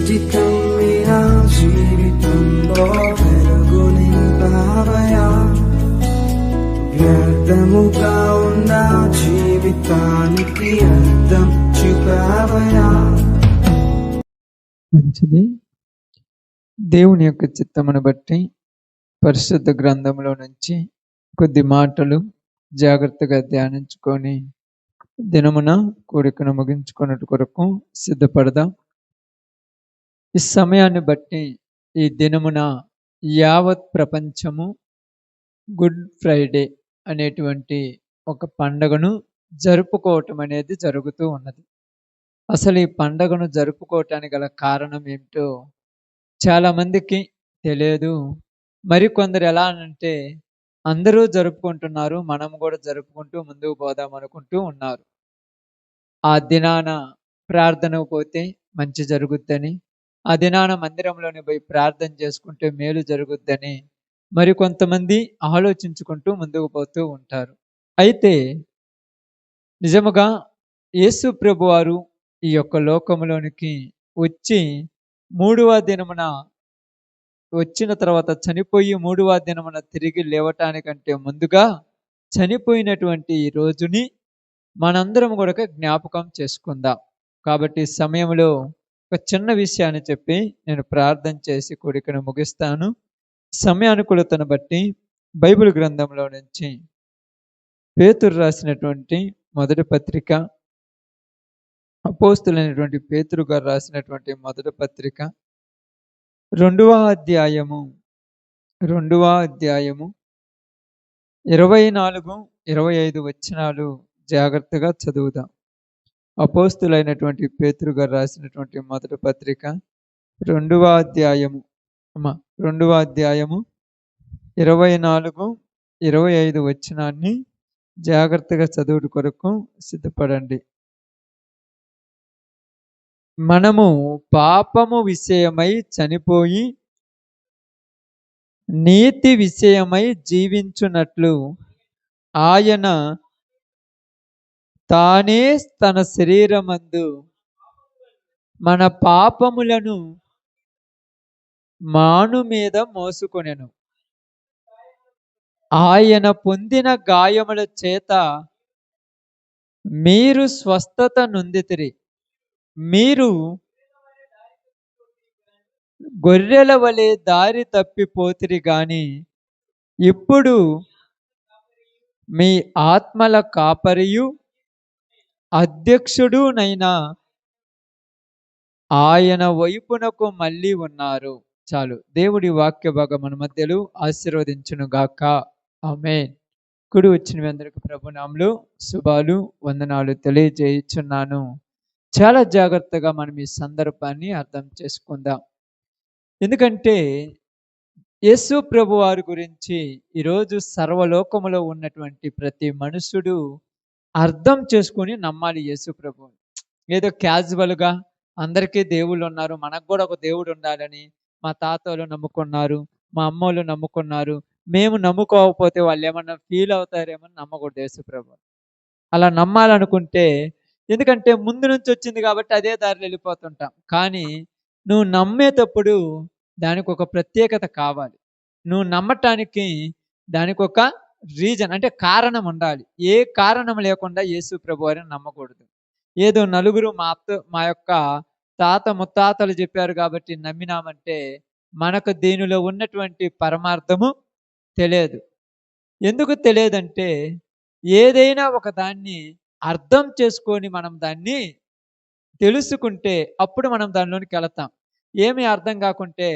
చిటికం నా జీవితంలో వెలుగు నింపావయా, వ్యర్థముగా ఉన్న జీవితానికి అర్థం చూపావయా. మంచిది. దేవుని యొక్క చిత్తమును బట్టి పరిశుద్ధ గ్రంథంలో నుంచి కొద్ది మాటలు జాగ్రత్తగా ధ్యానించుకొని దినమున కోరికను ముగించుకున్నట్టు కొరకు సిద్ధపడదాం. ఈ సమయాన్ని బట్టి ఈ దినమున యావత్ ప్రపంచము గుడ్ ఫ్రైడే అనేటువంటి ఒక పండగను జరుపుకోవటం అనేది జరుగుతూ ఉన్నది. అసలు ఈ పండగను జరుపుకోవటానికి గల కారణం ఏమిటో చాలా మందికి తెలియదు. మరికొందరు ఎలా అంటే అందరూ జరుపుకుంటున్నారు, మనం కూడా జరుపుకుంటూ ముందుకు పోదాం అనుకుంటూ ఉన్నారు. ఆ దినాన ప్రార్థనకు పోతే మంచి జరుగుద్దని, ఆ దినాన మందిరంలోని పోయి ప్రార్థన చేసుకుంటే మేలు జరుగుద్దని మరికొంతమంది ఆలోచించుకుంటూ ముందుకు పోతూ ఉంటారు. అయితే నిజముగా యేసు ప్రభువారు ఈ యొక్క లోకంలోనికి వచ్చి 3వ దినమున వచ్చిన తర్వాత చనిపోయి 3వ దినమున తిరిగి లేవటానికంటే ముందుగా చనిపోయినటువంటి ఈ రోజుని మనందరం కూడా జ్ఞాపకం చేసుకుందాం. కాబట్టి సమయంలో ఒక చిన్న విషయాన్ని చెప్పి నేను ప్రార్థన చేసి కోరికను ముగిస్తాను. సమయానుకూలతను బట్టి బైబిల్ గ్రంథంలో నుంచి పేతురు రాసినటువంటి మొదటి పత్రిక, అపోస్తులైనటువంటి పేతురు గారు రాసినటువంటి మొదటి పత్రిక 2వ అధ్యాయము 24-25 వచనాలు జాగ్రత్తగా చదువుదాం. అపోస్తులైనటువంటి పేతురు గారు రాసినటువంటి మొదటి పత్రిక 2వ అధ్యాయము 24-25 వచనాన్ని జాగ్రత్తగా చదువుడు కొరకు సిద్ధపడండి. మనము పాపము విషయమై చనిపోయి నీతి విషయమై జీవించున్నట్లు ఆయన తానే తన శరీరమందు మన పాపములను మాను మీద మోసుకొనెను. ఆయన పొందిన గాయముల చేత మీరు స్వస్థత నొందితిరి. మీరు గొర్రెల వలె దారి తప్పిపోతిరి గాని ఇప్పుడు మీ ఆత్మల కాపరియు అధ్యక్షుడునైనా ఆయన వైపునకు మళ్ళీ ఉన్నారు. చాలు. దేవుడి వాక్య భాగం మన మధ్యలో ఆశీర్వదించును గాక. ఆమేన్. కుడి వచ్చిన అందరికి ప్రభునామములో శుభాలు వందనాలు తెలియజేయుచున్నాను. చాలా జాగ్రత్తగా మనం ఈ సందర్భాన్ని అర్థం చేసుకుందాం. ఎందుకంటే యేసు ప్రభు వారి గురించి ఈరోజు సర్వలోకములో ఉన్నటువంటి ప్రతి మనుషుడు అర్థం చేసుకొని నమ్మాలి యేసు ప్రభు. ఏదో క్యాజువల్గా అందరికీ దేవుళ్ళు ఉన్నారు, మనకు కూడా ఒక దేవుడు ఉండాలని మా తాతలు నమ్ముకున్నారు, మా అమ్మోళ్ళు నమ్ముకున్నారు, మేము నమ్ముకోకపోతే వాళ్ళు ఏమన్నా ఫీల్ అవుతారేమని నమ్మకూడదు యేసు ప్రభు. అలా నమ్మాలనుకుంటే, ఎందుకంటే ముందు నుంచి వచ్చింది కాబట్టి అదే దారిలో వెళ్ళిపోతుంటాం. కానీ నువ్వు నమ్మేటప్పుడు దానికి ఒక ప్రత్యేకత కావాలి. నువ్వు నమ్మటానికి దానికి ఒక రీజన్ అంటే కారణం ఉండాలి. ఏ కారణం లేకుండా యేసు ప్రభు వారిని నమ్మకూడదు. ఏదో నలుగురు మా యొక్క తాత ముత్తాతలు చెప్పారు కాబట్టి నమ్మినామంటే మనకు దీనిలో ఉన్నటువంటి పరమార్థము తెలియదు. ఎందుకు తెలియదంటే ఏదైనా ఒక దాన్ని అర్థం చేసుకొని మనం దాన్ని తెలుసుకుంటే అప్పుడు మనం దానిలోనికి వెళతాం. ఏమీ అర్థం కాకుంటే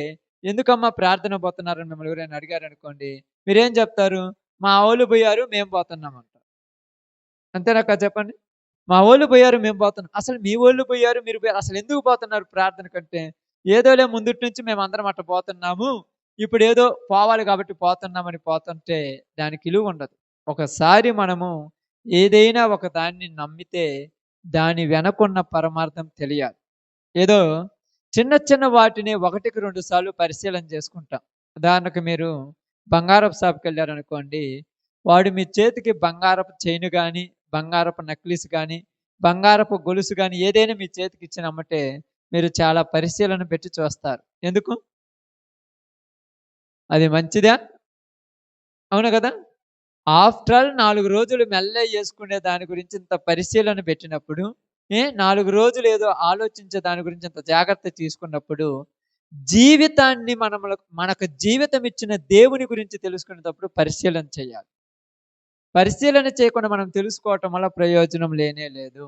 ఎందుకమ్మా ప్రార్థన పోతున్నారని మిమ్మల్ని ఎవరైనా అడిగారు అనుకోండి, మీరేం చెప్తారు? మా వాళ్ళు పోయారు మేము పోతున్నాం అంటారు. అంతేనాక చెప్పండి. మా వాళ్ళు పోయారు మేము పోతున్నాం. అసలు మీ వాళ్ళు పోయారు మీరు పోయారు, అసలు ఎందుకు పోతున్నారు ప్రార్థన కంటే? ఏదోలే ముందుటి నుంచి మేము అందరం అట్ట పోతున్నాము, ఇప్పుడు ఏదో పోవాలి కాబట్టి పోతున్నామని పోతుంటే దానికి విలువ ఉండదు. ఒకసారి మనము ఏదైనా ఒక దాన్ని నమ్మితే దాని వెనకున్న పరమార్థం తెలియాలి. ఏదో చిన్న చిన్న వాటిని 1-2 సార్లు పరిశీలన చేసుకుంటాం. ఉదాహరణకు మీరు బంగారపు షాప్కి వెళ్ళారనుకోండి, వాడు మీ చేతికి బంగారపు చైన్ కానీ, బంగారపు నెక్లెస్ కానీ, బంగారపు గొలుసు కానీ ఏదైనా మీ చేతికి ఇచ్చిన అమ్మటే మీరు చాలా పరిశీలన పెట్టి చూస్తారు. ఎందుకు? అది మంచిదా? అవును కదా! ఆఫ్టర్ ఆల్ 4 రోజులు మెల్లగా చేసుకునే దాని గురించి ఇంత పరిశీలన పెట్టినప్పుడు, 4 రోజులు ఏదో ఆలోచించే దాని గురించి ఇంత జాగ్రత్త తీసుకున్నప్పుడు, జీవితాన్ని మనకు జీవితం ఇచ్చిన దేవుని గురించి తెలుసుకునేటప్పుడు పరిశీలన చేయాలి. పరిశీలన చేయకుండా మనం తెలుసుకోవటం వల్ల ప్రయోజనం లేనే లేదు.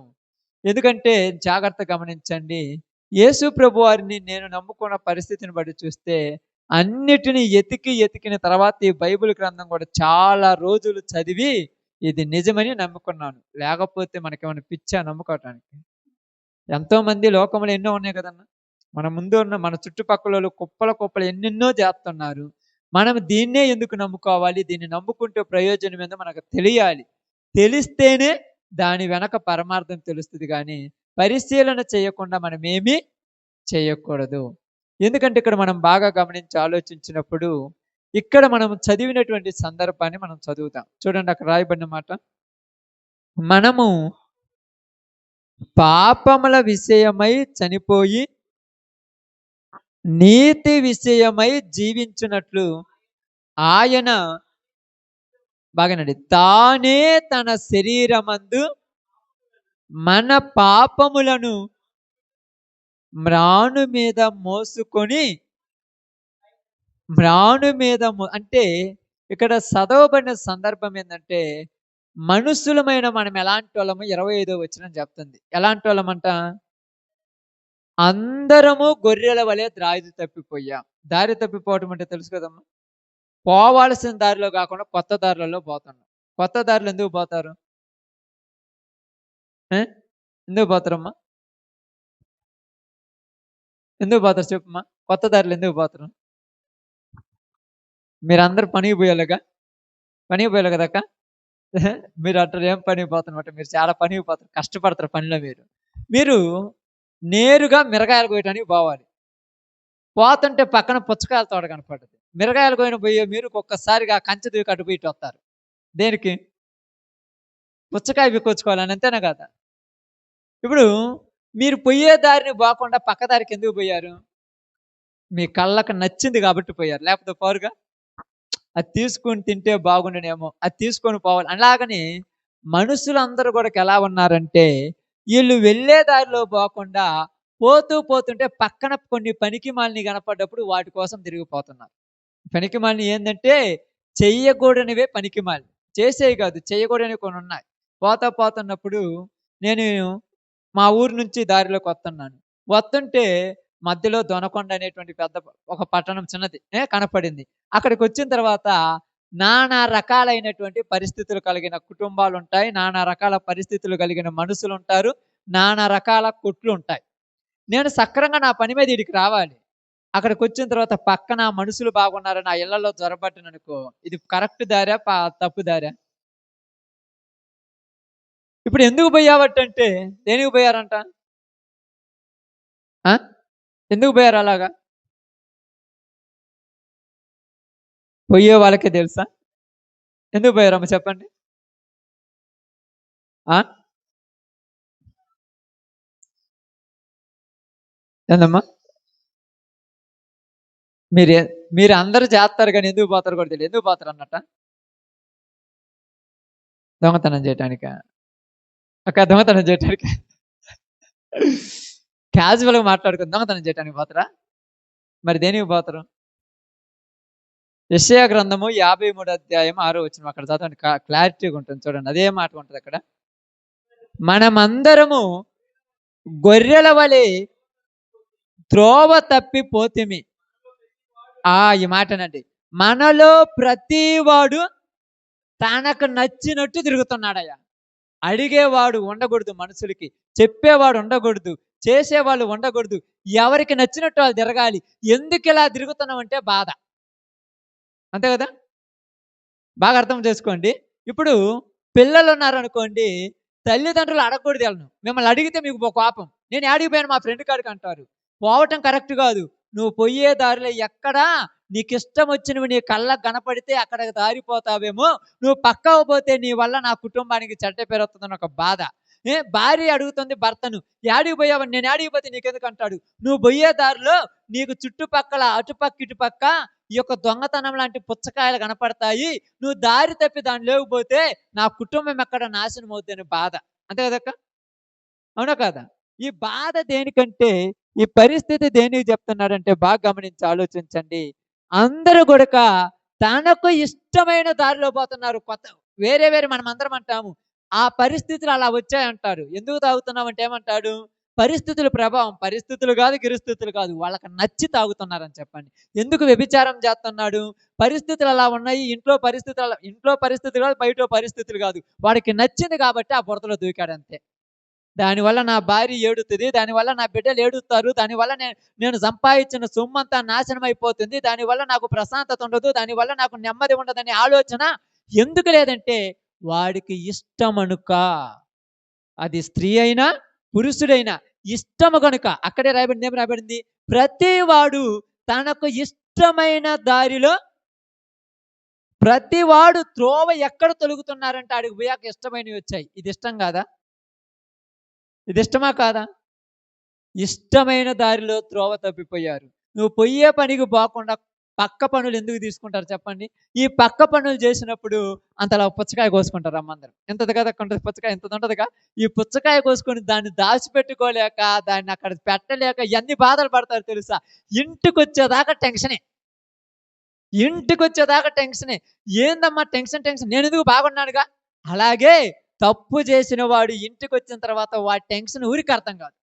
ఎందుకంటే జాగ్రత్తగా గమనించండి. యేసు ప్రభువారిని నేను నమ్ముకున్న పరిస్థితిని బట్టి చూస్తే, అన్నిటిని ఎతికిన తర్వాత ఈ బైబిల్ గ్రంథం కూడా చాలా రోజులు చదివి ఇది నిజమని నమ్ముకున్నాను. లేకపోతే మనకేమైనా పిచ్చా నమ్ముకోవటానికి? ఎంతోమంది లోకంలో ఎన్నో ఉన్నాయి కదన్నా! మన ముందు ఉన్న మన చుట్టుపక్కలోళ్ళు కుప్పలు ఎన్నెన్నో చేస్తున్నారు. మనం దీన్నే ఎందుకు నమ్ముకోవాలి? దీన్ని నమ్ముకుంటే ప్రయోజనం ఏందో మనకు తెలియాలి. తెలిస్తేనే దాని వెనక పరమార్థం తెలుస్తది గానీ, పరిశీలన చేయకుండా మనమేమీ చేయకూడదు. ఎందుకంటే ఇక్కడ మనం బాగా గమనించి ఆలోచించినప్పుడు, ఇక్కడ మనం చదివినటువంటి సందర్భాన్ని మనం చదువుతాం. చూడండి అక్కడ రాయబడిన మాట. మనము పాపముల విషయమై చనిపోయి, నీతి విషయమై జీవించున్నట్లు ఆయన బాగానండి. తానే తన శరీరమందు మన పాపములను మ్రాను మీద మోసుకొని అంటే ఇక్కడ చదవబడిన సందర్భం ఏందంటే, మనుషులమైన మనం ఎలాంటోళ్ళము 25వ వచనం చెప్తుంది. ఎలాంటోళ్ళమంట? అందరము గొర్రెల వలె దారి తప్పిపోవటం అంటే తెలుసు కదమ్మా! పోవాల్సిన దారిలో కాకుండా కొత్త దారులలో పోతున్నాం. కొత్త దారిలో ఎందుకు పోతారు? ఎందుకు పోతారమ్మా? ఎందుకు పోతారు చెప్పుమ్మా? కొత్త దారిలో ఎందుకు పోతారు? మీరందరూ పనికి పోయేలాగా? పనికి పోయాలి కదక్క? మీరు అంటారు ఏం పనికి పోతారన్నమాట. మీరు చాలా పనికి పోతారు. కష్టపడతారు పనిలో మీరు. మీరు నేరుగా మిరగాయలు కోయటానికి పోవాలి. పోతుంటే పక్కన పుచ్చకాయల తోట కనపడ్డది. మిరగాయలు పోయే మీరు ఒక్కసారిగా కంచె దూకి అటు పోయి ఇటు వస్తారు. దేనికి? పుచ్చకాయ విక్కొచ్చుకోవాలని, అంతేనా కదా? ఇప్పుడు మీరు పొయ్యే దారిని పోకుండా పక్క దారికి ఎందుకు పోయారు? మీ కళ్ళకు నచ్చింది కాబట్టి పోయారు. లేకపోతే పోరుగా. అది తీసుకొని తింటే బాగుండునేమో, అది తీసుకొని పోవాలి. అలాగని మనుషులందరూ కూడా ఎలా ఉన్నారంటే, వీళ్ళు వెళ్ళే దారిలో పోకుండా పోతుంటే పక్కన కొన్ని పనికిమాలినవి కనపడ్డప్పుడు వాటి కోసం తిరిగిపోతున్నారు. పనికిమాలినవి ఏందంటే, చెయ్యకూడనివే పనికిమాలినవి. చేసేవి కాదు, చెయ్యకూడనివి కొన్ని ఉన్నాయి. పోతున్నప్పుడు నేను మా ఊరు నుంచి దారిలోకి వస్తున్నాను. వస్తుంటే మధ్యలో దొనకొండ అనేటువంటి పెద్ద ఒక పట్టణం చిన్నది కనపడింది. అక్కడికి వచ్చిన తర్వాత నానా రకాలైనటువంటి పరిస్థితులు కలిగిన కుటుంబాలు ఉంటాయి. నానా రకాల పరిస్థితులు కలిగిన మనుషులు ఉంటారు. నానా రకాల కొట్లు ఉంటాయి. నేను సక్రంగా నా పని మీద ఈడికి రావాలి. అక్కడికి వచ్చిన తర్వాత పక్కన మనుషులు బాగున్నారని ఆ ఇళ్లలో జొరబట్టిననుకో, ఇది కరెక్ట్ దారా తప్పు దారా? ఇప్పుడు ఎందుకు పోయావటంటే దేనికి పోయారంట? ఎందుకు పోయారు అలాగా? పోయే వాళ్ళకే తెలుసా ఎందుకు పోయారమ్మ చెప్పండి? ఏందమ్మా? మీరు అందరూ చేస్తారు కానీ ఎందుకు పోతారు కూడా తెలియదు. ఎందుకు పోతారు అన్నట్ట? దొంగతనం చేయటానిక? అక్క దొంగతనం చేయటానికి క్యాజువల్గా మాట్లాడుకుని దొంగతనం చేయటానికి పోతారా? మరి దేనికి పోతారు? యెషయా గ్రంథము 53వ అధ్యాయం 6వ వచనం అక్కడ చదవండి. క్లారిటీగా ఉంటుంది చూడండి. అదే మాట ఉంటుంది అక్కడ. మనమందరము గొర్రెల వలె త్రోవ తప్పిపోతిమి. ఈ మాటనండి. మనలో ప్రతివాడు తనకు నచ్చినట్టు తిరుగుతున్నాడయ్యా. అడిగేవాడు ఉండకూడదు మనుషులకి, చెప్పేవాడు ఉండకూడదు, చేసేవాళ్ళు ఉండకూడదు. ఎవరికి నచ్చినట్టు వాళ్ళు తిరగాలి. ఎందుకు ఇలా తిరుగుతున్నామంటే బాధ. అంతే కదా? బాగా అర్థం చేసుకోండి. ఇప్పుడు పిల్లలు ఉన్నారనుకోండి, తల్లిదండ్రులు అడగకూడదు వాళ్ళను. మిమ్మల్ని అడిగితే మీకు కోపం. నేను యాడికి పోయాను మా ఫ్రెండ్ కాడికి అంటారు. పోవటం కరెక్ట్ కాదు. నువ్వు పోయే దారిలో ఎక్కడా నీకు ఇష్టం వచ్చినవి నీ కళ్ళకు కనపడితే అక్కడికి దారిపోతావేమో. నువ్వు పక్కకు పోతే నీ వల్ల నా కుటుంబానికి చెడ్డ పేరు వస్తుందని ఒక బాధ. భార్య అడుగుతుంది భర్తను, యాడికి పోయావు, నేను యాడికి పోతే నీకెందుకు అంటాడు. నువ్వు పోయే దారిలో నీకు చుట్టుపక్కల అటుపక్క ఇటుపక్క ఈ యొక్క దొంగతనం లాంటి పుచ్చకాయలు కనపడతాయి, నువ్వు దారి తప్పి దాని లేకపోతే నా కుటుంబం ఎక్కడ నాశనం అవుతుందని బాధ. అంతే కదక్క, అవునా కాదా? ఈ బాధ దేనికంటే, ఈ పరిస్థితి దేనికి చెప్తున్నాడంటే బాగా గమనించి ఆలోచించండి. అందరూ కూడక తనకు ఇష్టమైన దారిలో పోతున్నారు. కొత్త వేరే వేరే మనమందరం అంటాము, ఆ పరిస్థితులు అలా వచ్చాయంటారు. ఎందుకు తాగుతున్నామంటే ఏమంటాడు? పరిస్థితుల ప్రభావం. పరిస్థితులు కాదు, గిరిస్థితులు కాదు. వాళ్ళకి నచ్చి తాగుతున్నారని చెప్పండి. ఎందుకు వ్యభిచారం చేస్తున్నాడు? పరిస్థితులు అలా ఉన్నాయి. ఇంట్లో పరిస్థితులు కాదు, బయట పరిస్థితులు కాదు. వాడికి నచ్చింది కాబట్టి ఆ బురదలో దూకాడంతే. దానివల్ల నా భార్య ఏడుతుంది, దానివల్ల నా బిడ్డలు ఏడుస్తారు, దానివల్ల నేను సంపాదించిన సొమ్మంతా నాశనం అయిపోతుంది, దానివల్ల నాకు ప్రశాంతత ఉండదు, దానివల్ల నాకు నెమ్మది ఉండదనే ఆలోచన ఎందుకు లేదంటే వాడికి ఇష్టమనుక. అది స్త్రీ అయినా పురుషుడైనా ఇష్టము కనుక. అక్కడే రాయబడింది, ఏమి రాయబడింది? ప్రతి వాడు తనకు ఇష్టమైన దారిలో, ప్రతి వాడు త్రోవ ఎక్కడ తొలుగుతున్నారంటే ఆడికి పోయాక ఇష్టమైనవి వచ్చాయి. ఇది ఇష్టం కాదా? ఇది ఇష్టమా కాదా? ఇష్టమైన దారిలో త్రోవ తప్పిపోయారు. నువ్వు పొయ్యే పనికి పోకుండా పక్క పనులు ఎందుకు తీసుకుంటారు చెప్పండి? ఈ పక్క పనులు చేసినప్పుడు అంతలా పుచ్చకాయ కోసుకుంటారు అమ్మందరం. ఎంతది కదా పుచ్చకాయ, ఇంతది ఉంటదిగా. ఈ పుచ్చకాయ కోసుకొని దాన్ని దాచిపెట్టుకోలేక, దాన్ని అక్కడ పెట్టలేక ఎన్ని బాధలు పడతారు తెలుసా? ఇంటికొచ్చేదాకా టెన్షనే. ఇంటికొచ్చేదాకా టెన్షనే. ఏందమ్మా టెన్షన్ టెన్షన్, నేను ఎందుకు బాగున్నానుగా. అలాగే తప్పు చేసిన వాడు ఇంటికొచ్చిన తర్వాత వాడి టెన్షన్ ఊరికి అర్థం కాదు.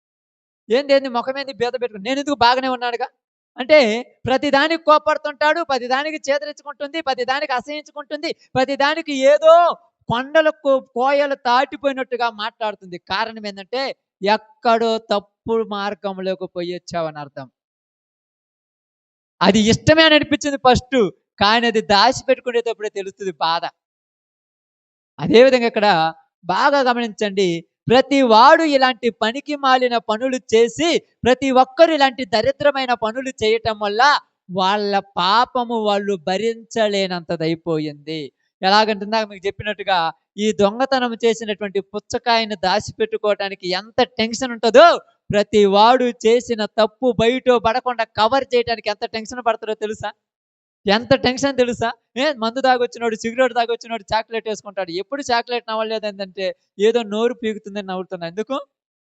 ఏంది ముఖం ఏంది బీద పెట్టుకుని, నేను ఎందుకు బాగానే ఉన్నాడుగా. అంటే ప్రతిదానికి కోపడుతుంటాడు, ప్రతిదానికి చేదరించుకుంటుంది, ప్రతిదానికి అసహించుకుంటుంది, ప్రతిదానికి ఏదో కొండలకు కోయలు దాటిపోయినట్టుగా మాట్లాడుతుంది. కారణం ఏంటంటే ఎక్కడో తప్పుడు మార్గంలోకి పోయొచ్చావని అర్థం. అది ఇష్టమే అని అనిపించింది ఫస్ట్, కానీ అది దాచిపెట్టుకునేటప్పుడే తెలుస్తుంది బాధ. అదేవిధంగా ఇక్కడ బాగా గమనించండి. ప్రతి వాడు ఇలాంటి పనికి మాలిన పనులు చేసి, ప్రతి ఒక్కరు ఇలాంటి దరిద్రమైన పనులు చేయటం వల్ల వాళ్ళ పాపము వాళ్ళు భరించలేనంతదైపోయింది. ఎలాగంటే ఇందాక మీకు చెప్పినట్టుగా ఈ దొంగతనం చేసినటువంటి పుచ్చకాయను దాచిపెట్టుకోవడానికి ఎంత టెన్షన్ ఉంటుందో, ప్రతి వాడు చేసిన తప్పు బయట పడకుండా కవర్ చేయడానికి ఎంత టెన్షన్ పడతారో తెలుసా? ఎంత టెన్షన్ తెలుసా? మందు తాగొచ్చినోడు, సిగరెట్ తాగొచ్చినోడు చాక్లెట్ వేసుకుంటాడు. ఎప్పుడు చాక్లెట్ నవ్వలేదు ఏంటంటే ఏదో నోరు పీకుతుందని నవ్వుతున్నా. ఎందుకు?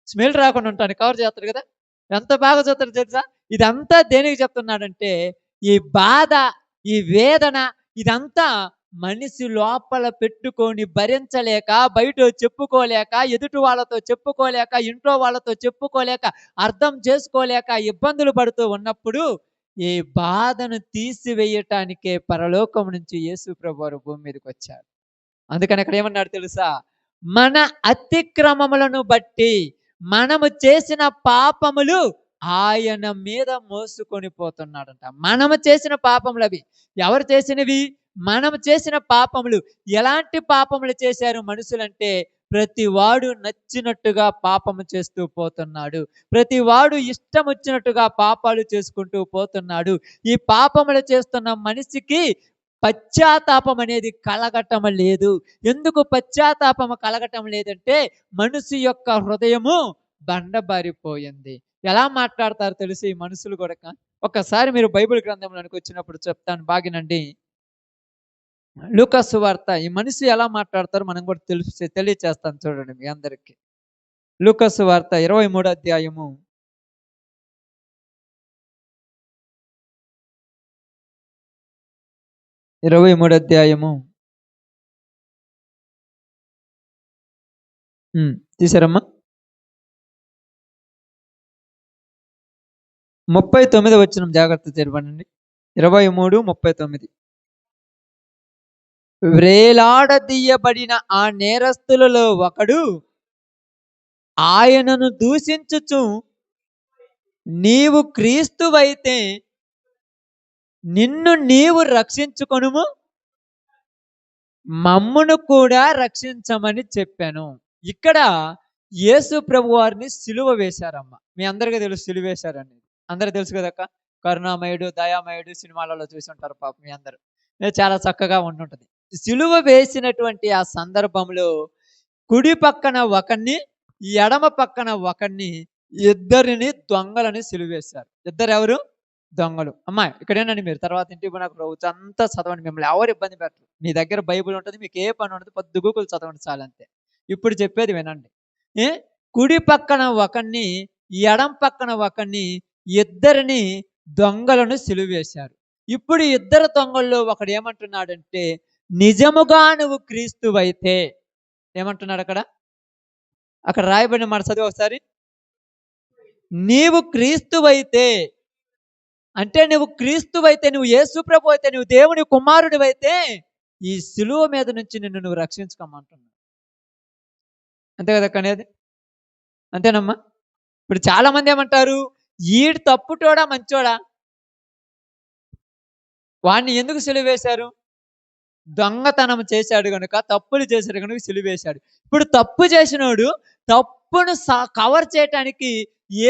స్మెల్ రాకుండా ఉంటాను కవర్ చేస్తాడు కదా. ఎంత బాగా చూస్తాడు తెలుసా? ఇదంతా దేనికి చెప్తున్నాడంటే, ఈ బాధ, ఈ వేదన, ఇదంతా మనిషి లోపల పెట్టుకొని భరించలేక, బయట చెప్పుకోలేక, ఎదుటి వాళ్ళతో చెప్పుకోలేక, ఇంట్లో వాళ్ళతో చెప్పుకోలేక, అర్థం చేసుకోలేక ఇబ్బందులు పడుతూ ఉన్నప్పుడు ఈ బాధను తీసివేయటానికే పరలోకం నుంచి యేసు ప్రభువారు భూమి మీదకి వచ్చారు. అందుకని అక్కడ ఏమన్నాడు తెలుసా? మన అతిక్రమములను బట్టి మనము చేసిన పాపములు ఆయన మీద మోసుకొని పోతున్నాడంట. మనము చేసిన పాపములు అవి. ఎవరు చేసినవి? మనము చేసిన పాపములు. ఎలాంటి పాపములు చేశారు మనుషులంటే, ప్రతి వాడు నచ్చినట్టుగా పాపము చేస్తూ పోతున్నాడు. ప్రతి వాడు ఇష్టం వచ్చినట్టుగా పాపాలు చేసుకుంటూ పోతున్నాడు. ఈ పాపములు చేస్తున్న మనిషికి పశ్చాత్తాపం అనేది కలగటం లేదు. ఎందుకు పశ్చాత్తాపం కలగటం లేదంటే, మనిషి యొక్క హృదయము బండబారిపోయింది. ఎలా మాట్లాడతారు తెలుసు ఈ మనుషులు కూడా. ఒక్కసారి మీరు బైబిల్ గ్రంథంలోనికి వచ్చినప్పుడు చెప్తాను బాగినండి. లూకా సువార్త, ఈ మనిషి ఎలా మాట్లాడతారో మనం కూడా తెలియచేస్తాను చూడండి మీ అందరికి. లూకా సువార్త 23వ అధ్యాయము 23వ అధ్యాయము తీసారమ్మా. 39వ వచనం జాగ్రత్త తెరవండి. 23:39. వ్రేలాడదీయబడిన ఆ నేరస్తులలో ఒకడు ఆయనను దూషించుచు, నీవు క్రీస్తువైతే నిన్ను నీవు రక్షించుకొనుము, మమ్మును కూడా రక్షించమని చెప్పాను. ఇక్కడ యేసు ప్రభు వారిని సిలువ వేశారమ్మ. మీ అందరికీ తెలుసు సిలువ వేశారని, అందరికి తెలుసు కదక్క. కరుణామయుడు, దయామయుడు సినిమాలలో చూసి ఉంటారు పాప మీ అందరూ. చాలా చక్కగా ఉంటుంటది. సిలువ వేసినటువంటి ఆ సందర్భంలో కుడి పక్కన ఒకరిని, ఎడమ పక్కన ఒకరిని, ఇద్దరిని దొంగలని సిలువేశారు. ఇద్దరు ఎవరు? దొంగలు. అమ్మా ఇక్కడేనండి, మీరు తర్వాత ఇంటికి పోయినాక రోజు అంతా చదవండి, మిమ్మల్ని ఎవరు ఇబ్బంది పెట్టరు. మీ దగ్గర బైబిల్ ఉంటుంది, మీకు ఏ పని ఉండదు, పొద్దుగూకులు చదవండి చాలంతే. ఇప్పుడు చెప్పేది వినండి. ఏ కుడి పక్కన ఒకరిని, ఎడం పక్కన ఒకరిని, ఇద్దరిని దొంగలను సిలువేశారు. ఇప్పుడు ఈ ఇద్దరు దొంగల్లో ఒకడు ఏమంటున్నాడంటే, నిజముగా నువ్వు క్రీస్తువైతే, ఏమంటున్నాడు అక్కడ? అక్కడ రాయబడిన మాట చదివి ఒకసారి. నీవు క్రీస్తువైతే, అంటే నువ్వు క్రీస్తువైతే, నువ్వు యేసు ప్రభు అయితే, నువ్వు దేవుని కుమారుడివైతే ఈ సిలువ మీద నుంచి నిన్ను నువ్వు రక్షించుకోమంటున్నావు. అంతే కదా అనేది? అంతేనమ్మా? ఇప్పుడు చాలా మంది ఏమంటారు, ఈడు తప్పుటోడా మంచోడా? వాడిని ఎందుకు సిలువేశారు? దొంగతనం చేశాడు గనుక, తప్పులు చేశాడు గనుక సిలువేశాడు. ఇప్పుడు తప్పు చేసినోడు తప్పును కవర్ చేయటానికి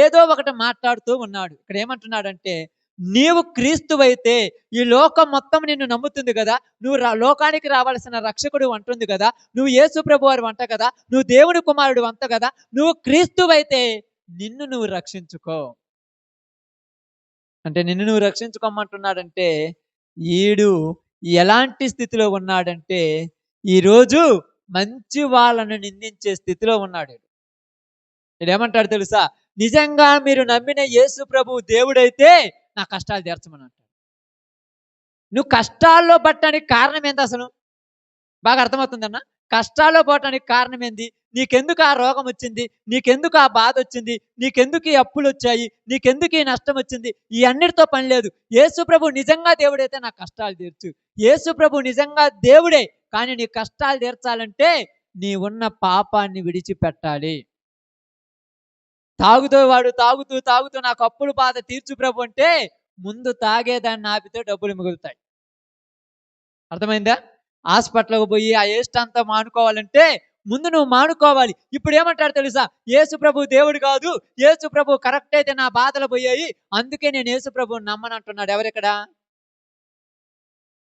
ఏదో ఒకటి మాట్లాడుతూ ఉన్నాడు. ఇక్కడ ఏమంటున్నాడంటే, నీవు క్రీస్తువైతే, ఈ లోకం మొత్తం నిన్ను నమ్ముతుంది కదా, నువ్వు లోకానికి రావాల్సిన రక్షకుడు అంటుంది కదా, నువ్వు యేసు ప్రభు వారు అంట కదా, నువ్వు దేవుని కుమారుడు అంట కదా, నువ్వు క్రీస్తువైతే నిన్ను నువ్వు రక్షించుకో. అంటే నిన్ను నువ్వు రక్షించుకోమంటున్నాడంటే, ఈడు ఎలాంటి స్థితిలో ఉన్నాడంటే, ఈరోజు మంచి వాళ్ళను నిందించే స్థితిలో ఉన్నాడు. ఏమంటాడు తెలుసా? నిజంగా మీరు నమ్మిన యేసు ప్రభు దేవుడైతే నా కష్టాలు తీర్చమని అంటాడు. నువ్వు కష్టాల్లో పట్టడానికి కారణం ఏంది అసలు? బాగా అర్థమవుతుందన్న? కష్టాల్లో పోవటానికి కారణం ఏంది? నీకెందుకు ఆ రోగం వచ్చింది? నీకెందుకు ఆ బాధ వచ్చింది? నీకెందుకు ఈ అప్పులు వచ్చాయి? నీకెందుకు ఈ నష్టం వచ్చింది? ఈ అన్నిటితో పని లేదు. యేసు ప్రభు నిజంగా దేవుడైతే నా కష్టాలు తీర్చు. యేసు ప్రభు నిజంగా దేవుడే, కానీ నీ కష్టాలు తీర్చాలంటే నీ ఉన్న పాపాన్ని విడిచిపెట్టాలి. వాడు తాగుతూ తాగుతూ నాకు అప్పుల బాధ తీర్చు ప్రభు అంటే, ముందు తాగేదాన్ని ఆపితే డబ్బులు మిగులుతాయి. అర్థమైందా? హాస్పిటల్కి పోయి ఆ ఏస్ట్ అంతా మానుకోవాలంటే ముందు నువ్వు మానుకోవాలి. ఇప్పుడు ఏమంటాడు తెలుసా? యేసు ప్రభు దేవుడు కాదు, యేసు ప్రభు కరెక్ట్ అయితే నా బాధలు పోయాయి, అందుకే నేను యేసు ప్రభువుని నమ్మనంటున్నాడు. ఎవరిక్కడ?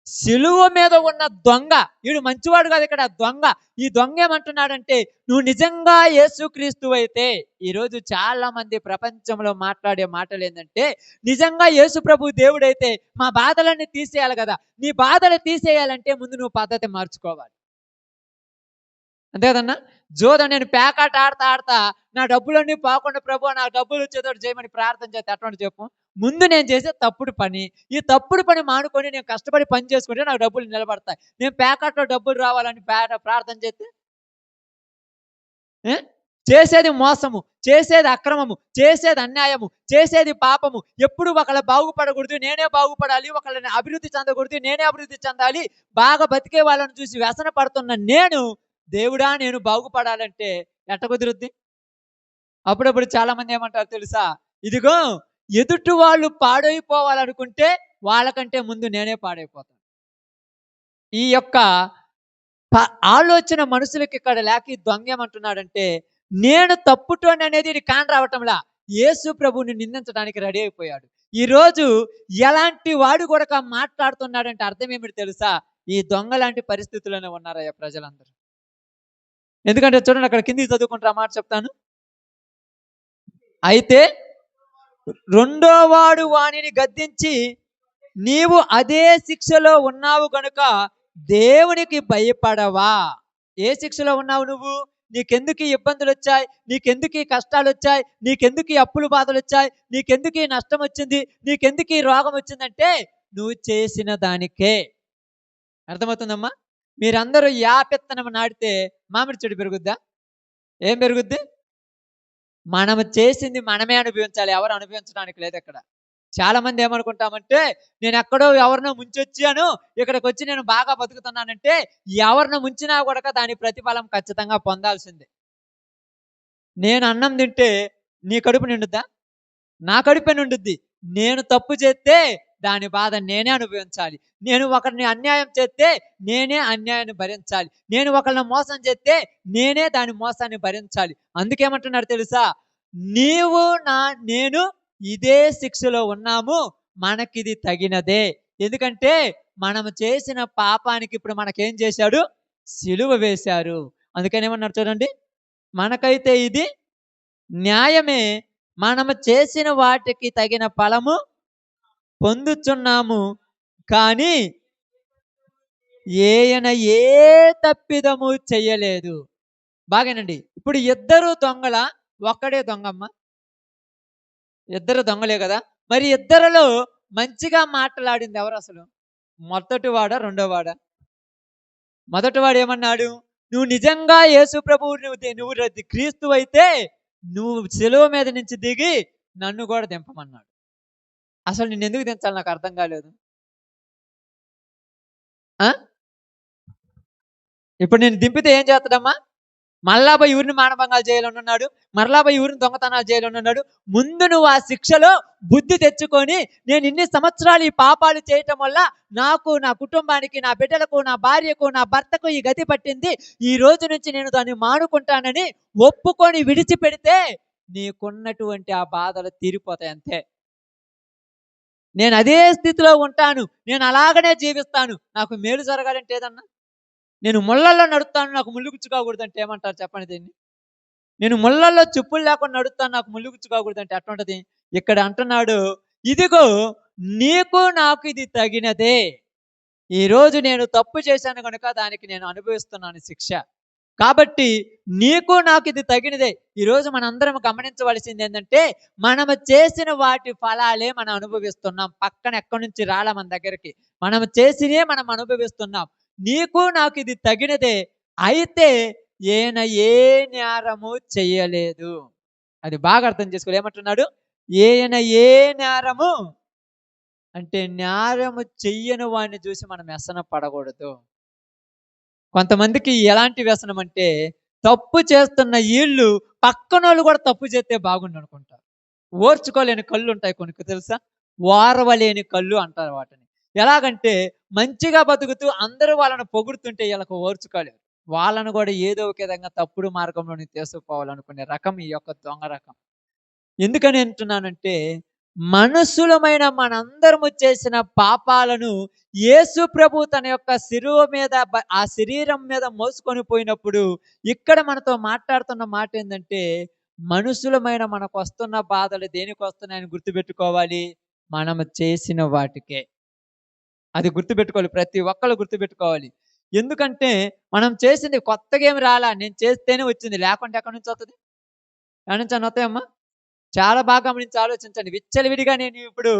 సిలువ మీద ఉన్న దొంగ. వీడు మంచివాడు కాదు, ఇక్కడ దొంగ. ఈ దొంగ ఏమంటున్నాడంటే, నువ్వు నిజంగా యేసుక్రీస్తు అయితే, ఈరోజు చాలా మంది ప్రపంచంలో మాట్లాడే మాటలు ఏంటంటే, నిజంగా యేసు ప్రభు దేవుడైతే మా బాధలన్నీ తీసేయాలి కదా. నీ బాధలు తీసేయాలంటే ముందు నువ్వు పద్ధతి మార్చుకోవాలి. అంతే కదన్నా? నేను పేకాట ఆడతా ఆడతా నా డబ్బులన్నీ పోకుండా ప్రభు నాకు డబ్బులు వచ్చేటట్టు చేయమని ప్రార్థన చేస్తే అటువంటి చెప్పు. ముందు నేను చేసే తప్పుడు పని, ఈ తప్పుడు పని మానుకొని నేను కష్టపడి పని చేసుకుంటే నాకు డబ్బులు నిలబడతాయి. నేను పేకాటలో డబ్బులు రావాలని ప్రార్థన చేస్తే, చేసేది మోసము, చేసేది అక్రమము, చేసేది అన్యాయము, చేసేది పాపము. ఎప్పుడు ఒకళ్ళ బాగుపడకూడదు, నేనే బాగుపడాలి, ఒకళ్ళని అభివృద్ధి చెందకూడదు, నేనే అభివృద్ధి చెందాలి, బాగా బతికే వాళ్ళని చూసి వ్యసన పడుతున్న నేను, దేవుడా నేను బాగుపడాలంటే ఎట్ట కుదురుద్ది? అప్పుడప్పుడు చాలా మంది ఏమంటారు తెలుసా? ఇదిగో ఎదుటి వాళ్ళు పాడైపోవాలనుకుంటే వాళ్ళకంటే ముందు నేనే పాడైపోతాను. ఈ యొక్క ఆలోచన మనుషులకి ఇక్కడ లేక దొంగ ఏమంటున్నాడంటే, నేను తప్పుటోని అనేది కాని రావటంలా యేసు ప్రభువుని నిందించడానికి రెడీ అయిపోయాడు. ఈరోజు ఎలాంటి వాడు కూడా మాట్లాడుతున్నాడంటే అర్థం ఏమిటి తెలుసా? ఈ దొంగ లాంటి పరిస్థితుల్లోనే ఉన్నారయ్యా ప్రజలందరూ. ఎందుకంటే చూడండి, అక్కడ కిందికి చదువుకుంటారు, ఆ మాట చెప్తాను. అయితే రెండో వాడు వానిని గద్దించి, నీవు అదే శిక్షలో ఉన్నావు గనుక దేవునికి భయపడవా? ఏ శిక్షలో ఉన్నావు నువ్వు? నీకెందుకు ఈ ఇబ్బందులు వచ్చాయి? నీకెందుకు ఈ కష్టాలు వచ్చాయి? నీకెందుకు ఈ అప్పులు బాధలు వచ్చాయి? నీకెందుకు ఈ నష్టం వచ్చింది? నీకెందుకు ఈ రోగం వచ్చిందంటే నువ్వు చేసిన దానికే. అర్థమవుతుందమ్మా? మీరందరూ యాపెత్తనం నాటితే మామిడి చెడు పెరుగుద్దా? ఏం పెరుగుద్ది? మనం చేసింది మనమే అనుభవించాలి, ఎవరు అనుభవించడానికి లేదు. ఇక్కడ చాలా మంది ఏమనుకుంటామంటే, నేను ఎక్కడో ఎవరినో ముంచొచ్చాను, ఇక్కడికి వచ్చి నేను బాగా బతుకుతున్నానంటే, ఎవరినో ముంచినా కూడా దాని ప్రతిఫలం ఖచ్చితంగా పొందాల్సిందే. నేను అన్నం తింటే నీ కడుపు నిండుద్దా? నా కడుపే నిండుద్ది. నేను తప్పు చేస్తే దాని బాధ నేనే అనుభవించాలి. నేను ఒకరిని అన్యాయం చేస్తే నేనే అన్యాయాన్ని భరించాలి. నేను ఒకరిని మోసం చేస్తే నేనే దాని మోసాన్ని భరించాలి. అందుకేమంటున్నాడు తెలుసా? నేను ఇదే శిక్షలో ఉన్నాము, మనకిది తగినదే. ఎందుకంటే మనం చేసిన పాపానికి ఇప్పుడు మనకేం చేశాడు? సిలువ వేశారు. అందుకని ఏమన్నారు చూడండి, మనకైతే ఇది న్యాయమే. మనము చేసిన వాటికి తగిన ఫలము పొందుచున్నాము. కానీ ఈయన ఏ తప్పిదము చెయ్యలేదు. బాగానండి. ఇప్పుడు ఇద్దరు దొంగల, ఒక్కడే దొంగమ్మ? ఇద్దరు దొంగలే కదా. మరి ఇద్దరిలో మంచిగా మాట్లాడింది ఎవరు అసలు? మొదటివాడా, రెండోవాడా? మొదటివాడు ఏమన్నాడు? నువ్వు నిజంగా యేసు ప్రభువు, నువ్వు క్రీస్తు అయితే నువ్వు సిలువ మీద నుంచి దిగి నన్ను కూడా దింపమన్నాడు. అసలు నిన్ను ఎందుకు దించాలి నాకు అర్థం కాలేదు. ఇప్పుడు నేను దింపితే ఏం చేస్తాడమ్మా? మరలా పోయి ఊరిని మానభంగాలు చేయాలనున్నాడు, మరలా పోయి ఊరిని దొంగతనాలు చేయాలనున్నాడు. ముందు నువ్వు ఆ శిక్షలో బుద్ధి తెచ్చుకొని, నేను ఇన్ని సంవత్సరాలు ఈ పాపాలు చేయటం వల్ల నాకు, నా కుటుంబానికి, నా బిడ్డలకు, నా భార్యకు, నా భర్తకు ఈ గతి పట్టింది, ఈ రోజు నుంచి నేను దాన్ని మానుకుంటానని ఒప్పుకొని విడిచిపెడితే నీకున్నటువంటి ఆ బాధలు తీరిపోతాయి అంతే. నేను అదే స్థితిలో ఉంటాను, నేను అలాగనే జీవిస్తాను, నాకు మేలు జరగాలంటే ఏదన్నా? నేను ముళ్ళల్లో నడుస్తాను, నాకు ముళ్ళు గుచ్చుకోకూడదంటే ఏమంటారు చెప్పండి దీన్ని? నేను ముళ్ళల్లో చెప్పులు లేకుండా నడుస్తాను, నాకు ముళ్ళు గుచ్చుకోకూడదంటే ఎట్లుంటది? ఇక్కడ అంటున్నాడు, ఇదిగో నీకు నాకు ఇది తగినదే. ఈరోజు నేను తప్పు చేశాను కనుక దానికి నేను అనుభవిస్తున్నాను శిక్ష. కాబట్టి నీకు నాకు ఇది తగినదే. ఈరోజు మనందరం గమనించవలసింది ఏంటంటే, మనము చేసిన వాటి ఫలాలే మనం అనుభవిస్తున్నాం. పక్కన ఎక్కడి నుంచి రాలా మన దగ్గరికి, మనం చేసినే మనం అనుభవిస్తున్నాం. నీకు నాకు ఇది తగినదే, అయితే ఈయన ఏ నేరము చెయ్యలేదు. అది బాగా అర్థం చేసుకోవాలి. ఏమంటున్నాడు? ఈయన ఏ నేరము అంటే, నేరము చెయ్యని వాడిని చూసి మనం వ్యసన పడకూడదు. కొంతమందికి ఎలాంటి వ్యసనం అంటే, తప్పు చేస్తున్న వీళ్ళు పక్కనోళ్ళు కూడా తప్పు చేస్తే బాగుండు అనుకుంటారు. ఓర్చుకోలేని కళ్ళు ఉంటాయి కొన్ని, తెలుసా? ఓర్వలేని కళ్ళు అంటారు వాటిని. ఎలాగంటే, మంచిగా బతుకుతూ అందరూ వాళ్ళని పొగుడుతుంటే వీళ్ళకు ఓర్చుకోలేరు. వాళ్ళను కూడా ఏదో ఒక విధంగా తప్పుడు మార్గంలోని తీసుకుపోవాలనుకునే రకం ఈ యొక్క దొంగ రకం. ఎందుకని అంటున్నానంటే, మనుషులమైన మనందరము చేసిన పాపాలను యేసు ప్రభు తన యొక్క శిలువ మీద, ఆ శరీరం మీద మోసుకొని పోయినప్పుడు ఇక్కడ మనతో మాట్లాడుతున్న మాట ఏంటంటే, మనుషులమైన మనకు వస్తున్న బాధలు దేనికి వస్తున్నాయని గుర్తుపెట్టుకోవాలి? మనము చేసిన వాటికే. అది గుర్తుపెట్టుకోవాలి, ప్రతి ఒక్కళ్ళు గుర్తుపెట్టుకోవాలి. ఎందుకంటే మనం చేసింది కొత్తగా ఏమి రాలా, నేను చేస్తేనే వచ్చింది, లేకుంటే ఎక్కడి నుంచి వస్తుంది? ఎక్కడి నుంచి అని వస్తాయమ్మా? చాలా బాగా గమనించి ఆలోచించండి. విచ్చలవిడిగా నేను ఇప్పుడు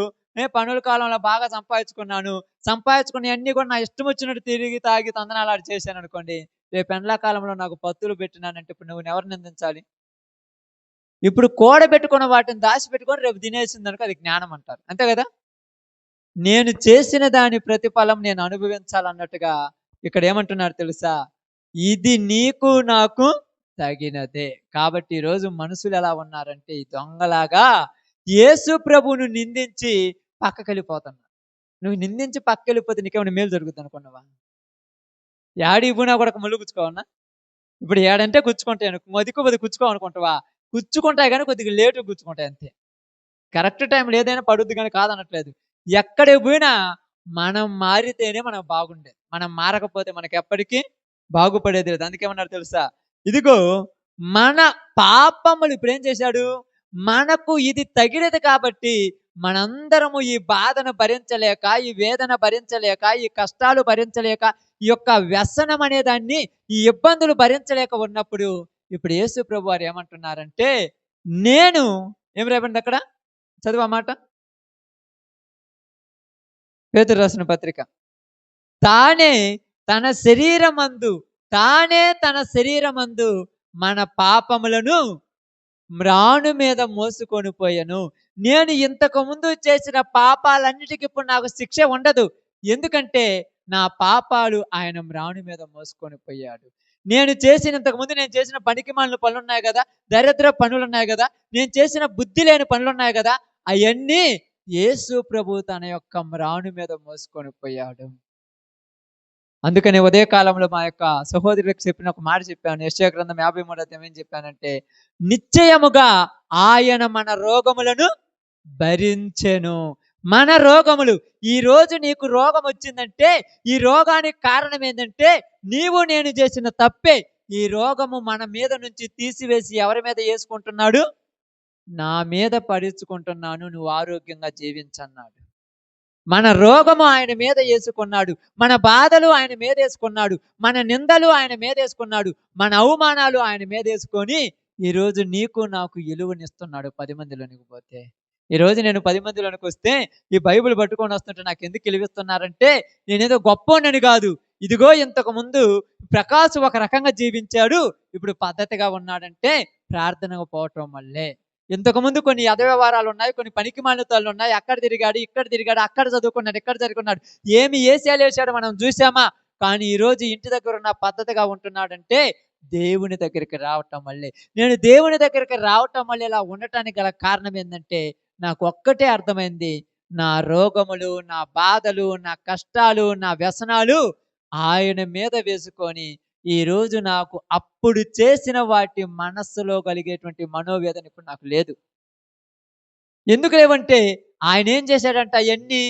పనుల కాలంలో బాగా సంపాదించుకుని అన్ని కూడా నా ఇష్టం వచ్చినట్టు తిరిగి తాగి తందనాలు చేశాను అనుకోండి, రేపు ఎండాకాలంలో నాకు పత్తులు పెట్టినానంటే ఇప్పుడు నువ్వు ఎవరు నిందించాలి? ఇప్పుడు కూడబెట్టుకున్న వాటిని దాచిపెట్టుకొని రేపు తినేసింది అనుకో, అది జ్ఞానం అంటారు, అంతే కదా. నేను చేసిన దాని ప్రతిఫలం నేను అనుభవించాలన్నట్టుగా ఇక్కడ ఏమంటున్నారు తెలుసా? ఇది నీకు నాకు తగినదే. కాబట్టి ఈరోజు మనుషులు ఎలా ఉన్నారంటే, ఈ దొంగలాగా యేసు ప్రభువును నిందించి పక్కకెళ్ళిపోతున్నారు. నువ్వు నిందించి పక్కకెళ్ళిపోతే నీకేమైనా మేలు జరుగుతుంది అనుకున్నావా? యాడికి పోయినా కూడా ముళ్ళు గుచ్చుకోవన్నా? ఇప్పుడు ఏడంటే గుచ్చుకుంటాయి, మొదికి గుచ్చుకోవనుకుంటావా? గుచ్చుకుంటాయి కానీ కొద్దిగా లేటు గుచ్చుకుంటాయి అంతే. కరెక్ట్ టైంలో ఏదైనా పడుద్ది కానీ కాదనట్లేదు. ఎక్కడికి పోయినా మనం మారితేనే మనం బాగుండేది, మనం మారకపోతే మనకి ఎప్పటికీ బాగుపడేది లేదు. అందుకేమన్నారు తెలుసా? ఇదిగో మన పాపములు, ఇప్పుడు ఏం చేశాడు? మనకు ఇది తగినది కాబట్టి మనందరము ఈ బాధను భరించలేక, ఈ వేదన భరించలేక, ఈ కష్టాలు భరించలేక, ఈ యొక్క వ్యసనం అనే దాన్ని, ఈ ఇబ్బందులు భరించలేక ఉన్నప్పుడు ఇప్పుడు యేసు ప్రభు వారు ఏమంటున్నారంటే, నేను ఏం రేపండి అక్కడ చదువు ఆ మాట, పేతురు రాసిన పత్రిక, తానే తన శరీరమందు మన పాపములను మ్రాను మీద మోసుకొని పోయాను. నేను ఇంతకు ముందు చేసిన పాపాలన్నిటికీ ఇప్పుడు నాకు శిక్ష ఉండదు. ఎందుకంటే నా పాపాలు ఆయన మ్రాను మీద మోసుకొని పోయాడు. ఇంతకు ముందు నేను చేసిన పనికిమాలిన పనులు ఉన్నాయి కదా, దరిద్ర పనులు ఉన్నాయి కదా, నేను చేసిన బుద్ధి లేని పనులు ఉన్నాయి కదా, అవన్నీ యేసు ప్రభు తన యొక్క మ్రాను మీద మోసుకొని పోయాడు. అందుకని ఉదయ కాలంలో మా యొక్క సహోదరులకు చెప్పిన ఒక మాట చెప్పాను. యెషయా గ్రంథం 53 ఏం చెప్పానంటే, నిశ్చయముగా ఆయన మన రోగములను భరించెను. మన రోగములు. ఈ రోజు నీకు రోగం వచ్చిందంటే ఈ రోగానికి కారణం ఏంటంటే, నీవు నేను చేసిన తప్పే. ఈ రోగము మన మీద నుంచి తీసివేసి ఎవరి మీద వేసుకుంటున్నాడు? నా మీద పడించుకుంటున్నాను, నువ్వు ఆరోగ్యంగా జీవించన్నాడు. మన రోగము ఆయన మీద వేసుకున్నాడు, మన బాధలు ఆయన మీద వేసుకున్నాడు, మన నిందలు ఆయన మీద వేసుకున్నాడు, మన అవమానాలు ఆయన మీద వేసుకొని ఈరోజు నీకు నాకు విలువనిస్తున్నాడు 10 మందిలోనికి పోతే. ఈరోజు నేను 10 మందిలోనికి వస్తే ఈ బైబిల్ పట్టుకొని వస్తుంటే నాకు ఎందుకు విలువిస్తున్నారంటే, నేనేదో గొప్పోనని కాదు. ఇదిగో ఇంతకు ముందు ప్రకాష్ ఒక రకంగా జీవించాడు, ఇప్పుడు పద్ధతిగా ఉన్నాడంటే ప్రార్థనకు పోవటం వల్లే. ఇంతకుముందు కొన్ని వ్యవహారాలు ఉన్నాయి, కొన్ని పనికిమాలినతలు ఉన్నాయి. అక్కడ తిరిగాడు, ఇక్కడ తిరిగాడు, అక్కడ చదువుకున్నాడు, ఇక్కడ చదువుకున్నాడు, ఏమి ఏసాలు వేసాడు మనం చూసామా? కానీ ఈరోజు ఇంటి దగ్గర ఉన్న పద్ధతిగా ఉంటున్నాడంటే దేవుని దగ్గరికి రావటం వల్లే. నేను దేవుని దగ్గరికి రావటం వల్ల ఇలా ఉండటానికి గల కారణం ఏంటంటే, నాకు ఒక్కటే అర్థమైంది, నా రోగములు, నా బాధలు, నా కష్టాలు, నా వ్యసనాలు ఆయన మీద వేసుకొని ఈరోజు నాకు అప్పుడు చేసిన వాటి మనస్సులో కలిగేటువంటి మనోవేదన ఇప్పుడు నాకు లేదు. ఎందుకు లేవంటే ఆయన ఏం చేశాడంట, అవన్నీ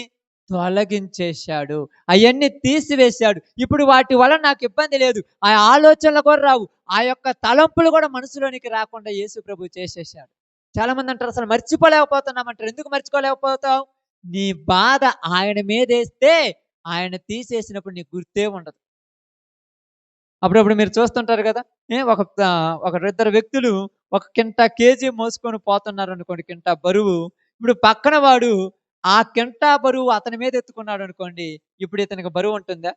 తొలగించేశాడు, అవన్నీ తీసివేశాడు. ఇప్పుడు వాటి వల్ల నాకు ఇబ్బంది లేదు, ఆ ఆలోచనలు కూడా రావు, ఆ యొక్క తలంపులు కూడా మనసులోనికి రాకుండా యేసు ప్రభు చేసేశాడు. చాలా మంది అంటారు అసలు మర్చిపోలేకపోతున్నామంటారు. ఎందుకు మర్చిపోలేకపోతావు? నీ బాధ ఆయన మీద వేస్తే ఆయన తీసేసినప్పుడు నీకు గుర్తే ఉండదు. అప్పుడప్పుడు మీరు చూస్తుంటారు కదా, ఒక ఇద్దరు వ్యక్తులు ఒక కేజీ మోసుకొని పోతున్నారు అనుకోండి, బరువు. ఇప్పుడు పక్కన వాడు ఆ బరువు అతని మీద ఎత్తుకున్నాడు అనుకోండి, ఇప్పుడు ఇతనికి బరువు ఉంటుందా?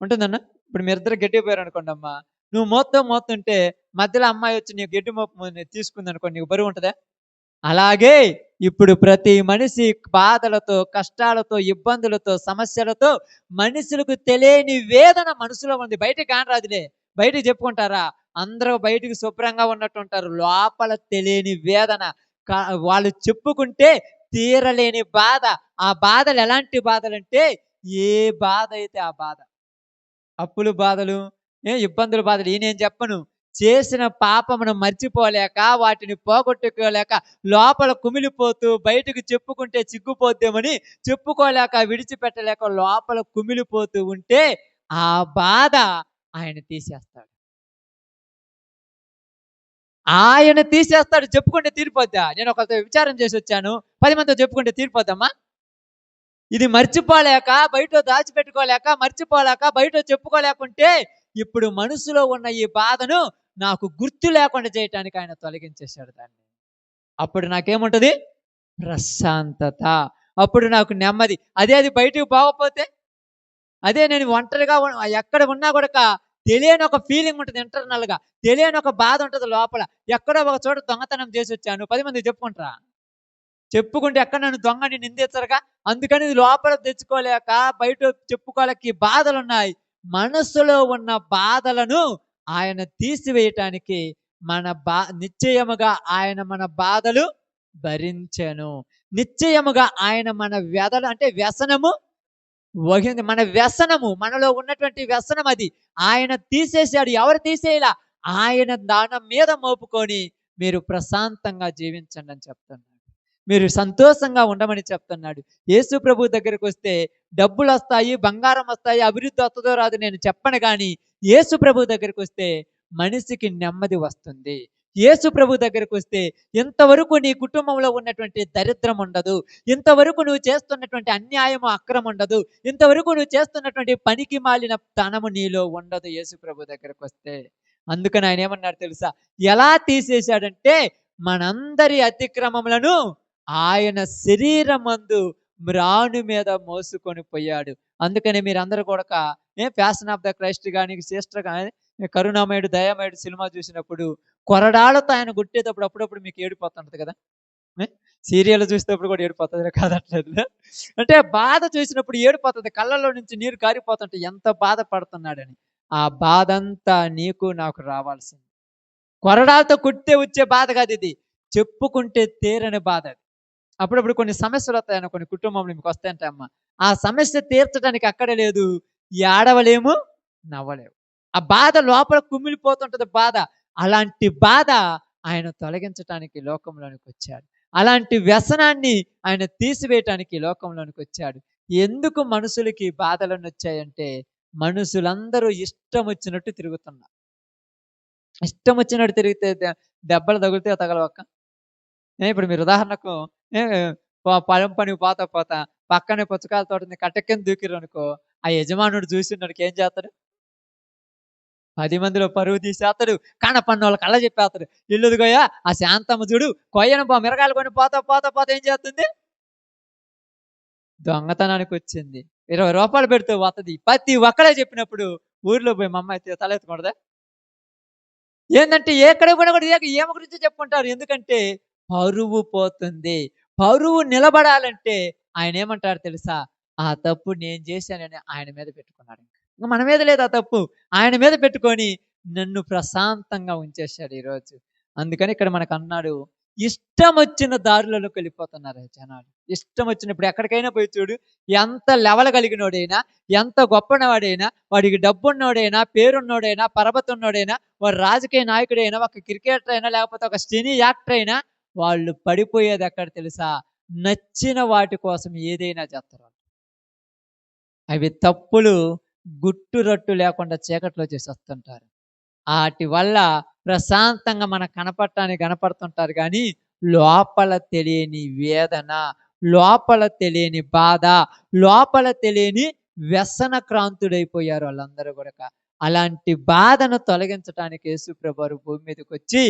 ఉంటుందన్న? ఇప్పుడు మీరిద్దరు గట్టిపోయారు అనుకోండి అమ్మా, నువ్వు మోతుంటే మధ్యలో అమ్మాయి వచ్చి నీ గడ్డి మోపు తీసుకుంది అనుకోండి, నీకు బరువు ఉంటుందా? అలాగే ఇప్పుడు ప్రతి మనిషి బాధలతో, కష్టాలతో, ఇబ్బందులతో, సమస్యలతో మనుషులకు తెలియని వేదన మనసులో ఉంది. బయటికి కానరాదులే, బయటికి చెప్పుకుంటారా? అందరూ బయటికి శుభ్రంగా ఉన్నట్టు ఉంటారు, లోపల తెలియని వేదన, వాళ్ళు చెప్పుకుంటే తీరలేని బాధ. ఆ బాధలు ఎలాంటి బాధలంటే, ఏ బాధ అయితే ఆ బాధ, అప్పులు బాధలు, ఇబ్బందుల బాధలు, నేను చెప్పను. చేసిన పాపమును మర్చిపోలేక, వాటిని పోగొట్టుకోలేక, లోపల కుమిలిపోతూ, బయటకు చెప్పుకుంటే చిగ్గుపోద్దేమని చెప్పుకోలేక, విడిచిపెట్టలేక లోపల కుమిలిపోతూ ఉంటే ఆ బాధ ఆయన తీసేస్తాడు. ఆయన తీసేస్తాడు. చెప్పుకుంటే తీరిపోద్దా? నేను ఒకరితో విచారం చేసి వచ్చాను, 10 మందితో చెప్పుకుంటే తీరిపోద్దమ్మా? ఇది మర్చిపోలేక, బయట దాచిపెట్టుకోలేక, మర్చిపోలేక, బయట చెప్పుకోలేకుంటే ఇప్పుడు మనసులో ఉన్న ఈ బాధను నాకు గుర్తు లేకుండా చేయటానికి ఆయన తొలగించేశాడు దాన్ని. అప్పుడు నాకేముంటది? ప్రశాంతత. అప్పుడు నాకు నెమ్మది. అది బయటకు పోకపోతే, అదే నేను ఒంటరిగా ఎక్కడ ఉన్నా కూడా తెలియని ఒక ఫీలింగ్ ఉంటుంది, ఇంటర్నల్గా తెలియని ఒక బాధ ఉంటుంది లోపల. ఎక్కడో ఒక చోట దొంగతనం చేసి వచ్చాను, 10 మంది చెప్పుకుంటారా? చెప్పుకుంటే ఎక్కడ నన్ను దొంగని నిందించరుగా. అందుకని లోపల తెచ్చుకోలేక, బయట చెప్పుకోలేక ఈ బాధలు ఉన్నాయి. మనసులో ఉన్న బాధలను ఆయన తీసివేయటానికి నిశ్చయముగా ఆయన మన బాధలు భరించెను. నిశ్చయముగా ఆయన మన వ్యధలు, అంటే వ్యసనము వహింది. మన వ్యసనము, మనలో ఉన్నటువంటి వ్యసనం అది ఆయన తీసేశాడు. ఎవరు తీసేయాల? ఆయన దాని మీద మోపుకొని మీరు ప్రశాంతంగా జీవించండి అని చెప్తున్నాడు. మీరు సంతోషంగా ఉండమని చెప్తున్నాడు. యేసు ప్రభు దగ్గరికి వస్తే డబ్బులు వస్తాయి, బంగారం వస్తాయి, అభివృద్ధి వస్తుందో రాదు నేను చెప్పను, కానీ యేసు ప్రభు దగ్గరికి వస్తే మనిషికి నెమ్మది వస్తుంది. యేసు ప్రభు దగ్గరికి వస్తే ఇంతవరకు నీ కుటుంబంలో ఉన్నటువంటి దరిద్రం ఉండదు, ఇంతవరకు నువ్వు చేస్తున్నటువంటి అన్యాయము, అక్రమం ఉండదు, ఇంతవరకు నువ్వు చేస్తున్నటువంటి పనికి మాలిన తనము నీలో ఉండదు యేసు ప్రభు దగ్గరికి వస్తే. అందుకని ఆయన ఏమన్నాడు తెలుసా? ఎలా తీసేశాడంటే, మనందరి అతిక్రమములను ఆయన శరీరమందు మ్రాను మీద మోసుకొని పోయాడు. అందుకని మీరందరూ కూడా ఫ్యాషన్ ఆఫ్ ద క్రైస్ట్ కానీ, సిస్టర్ కానీ, కరుణామయుడు, దయామయుడు సినిమా చూసినప్పుడు కొరడాలతో ఆయన గుట్టేటప్పుడు అప్పుడప్పుడు మీకు ఏడిపోతుంటది కదా. సీరియల్ చూసేటప్పుడు కూడా ఏడిపోతుంది కాదట్లేదు. అంటే బాధ చూసినప్పుడు ఏడిపోతుంది, కళ్ళల్లో నుంచి నీరు కారిపోతుంటే ఎంత బాధపడుతున్నాడని. ఆ బాధ అంతా నీకు నాకు రావాల్సింది. కొరడాలతో కుట్టే వచ్చే బాధ కాదు ఇది, చెప్పుకుంటే తీరని బాధ అది. అప్పుడప్పుడు కొన్ని సమస్యలు వస్తాయన్న, కొన్ని కుటుంబంలో మీకు వస్తాయంటే అమ్మ, ఆ సమస్య తీర్చడానికి అక్కడే లేదు, ఏడవలేము, నవ్వలేము. ఆ బాధ లోపల కుమిలిపోతుంటది బాధ. అలాంటి బాధ ఆయన తొలగించటానికి లోకంలోనికి వచ్చాడు. అలాంటి వ్యసనాన్ని ఆయన తీసివేయటానికి లోకంలోనికి వచ్చాడు. ఎందుకు మనుషులకి బాధలను వచ్చాయంటే, మనుషులందరూ ఇష్టం వచ్చినట్టు తిరుగుతున్నారు. ఇష్టం వచ్చినట్టు తిరిగితే దెబ్బలు తగిలితే తగలవక్క. ఇప్పుడు మీరు ఉదాహరణకు ఏ పొలం పనికి పోతా పోతా పక్కనే పుచ్చకాయల తోట ఉంది. కట్ట కింద దూకిర్రనుకో, ఆ యజమానుడు చూసినోడికి ఏం చేస్తాడు? 10 మందిలో పరువు తీసేస్తాడు. కనపడినోళ్ళ కళ్ళ చెప్పేస్తాడు. ఇల్లుదిగోయ్యా ఆ శాంతమ్మ చూడు కొయ్యను మిరగాయలు కొని పోతా పోతా పోతా ఏం చేస్తుంది? దొంగతనానికి వచ్చింది. ₹20 పెడితే వత్తది. ప్రతి ఒక్కడే చెప్పినప్పుడు ఊర్లో పోయి మా అమ్మాయి తలెత్తకూడదా? ఏందంటే ఎక్కడ పోయినా కూడా ఈమె గురించే చెప్పుకుంటారు. ఎందుకంటే పరువు పోతుంది. పరువు నిలబడాలంటే ఆయన ఏమంటాడు తెలుసా? ఆ తప్పు నేను చేశానని ఆయన మీద పెట్టుకున్నాడు. ఇంక మన మీద లేదు ఆ తప్పు. ఆయన మీద పెట్టుకొని నన్ను ప్రశాంతంగా ఉంచేశాడు ఈరోజు. అందుకని ఇక్కడ మనకన్నాడు, ఇష్టం వచ్చిన దారులలోకి వెళ్ళిపోతున్నారు జనాలు. ఇష్టం వచ్చినప్పుడు ఎక్కడికైనా పోయి చూడు, ఎంత లెవెల్ కలిగినోడైనా, ఎంత గొప్పవాడైనా, వాడికి డబ్బున్నోడైనా, పేరున్నోడైనా, పరపతున్నోడైనా, వాడు రాజకీయ నాయకుడైనా, ఒక క్రికెటర్ అయినా, లేకపోతే ఒక సినీ యాక్టర్ అయినా, వాళ్ళు పడిపోయేది ఎక్కడ తెలుసా? నచ్చిన వాటి కోసం ఏదైనా చేస్తారు. అవి తప్పులు గుట్టు రట్టు లేకుండా చీకట్లో చేసేస్తుంటారు. ఆటి వల్ల ప్రశాంతంగా మనకు కనపడుతుంటారు కానీ లోపల తెలియని వేదన, లోపల తెలియని బాధ, లోపల తెలియని వ్యసనక్రాంతుడైపోయారు వాళ్ళందరూ కూడా. అలాంటి బాధను తొలగించడానికి యేసుప్రభు వారు భూమి మీదకి వచ్చి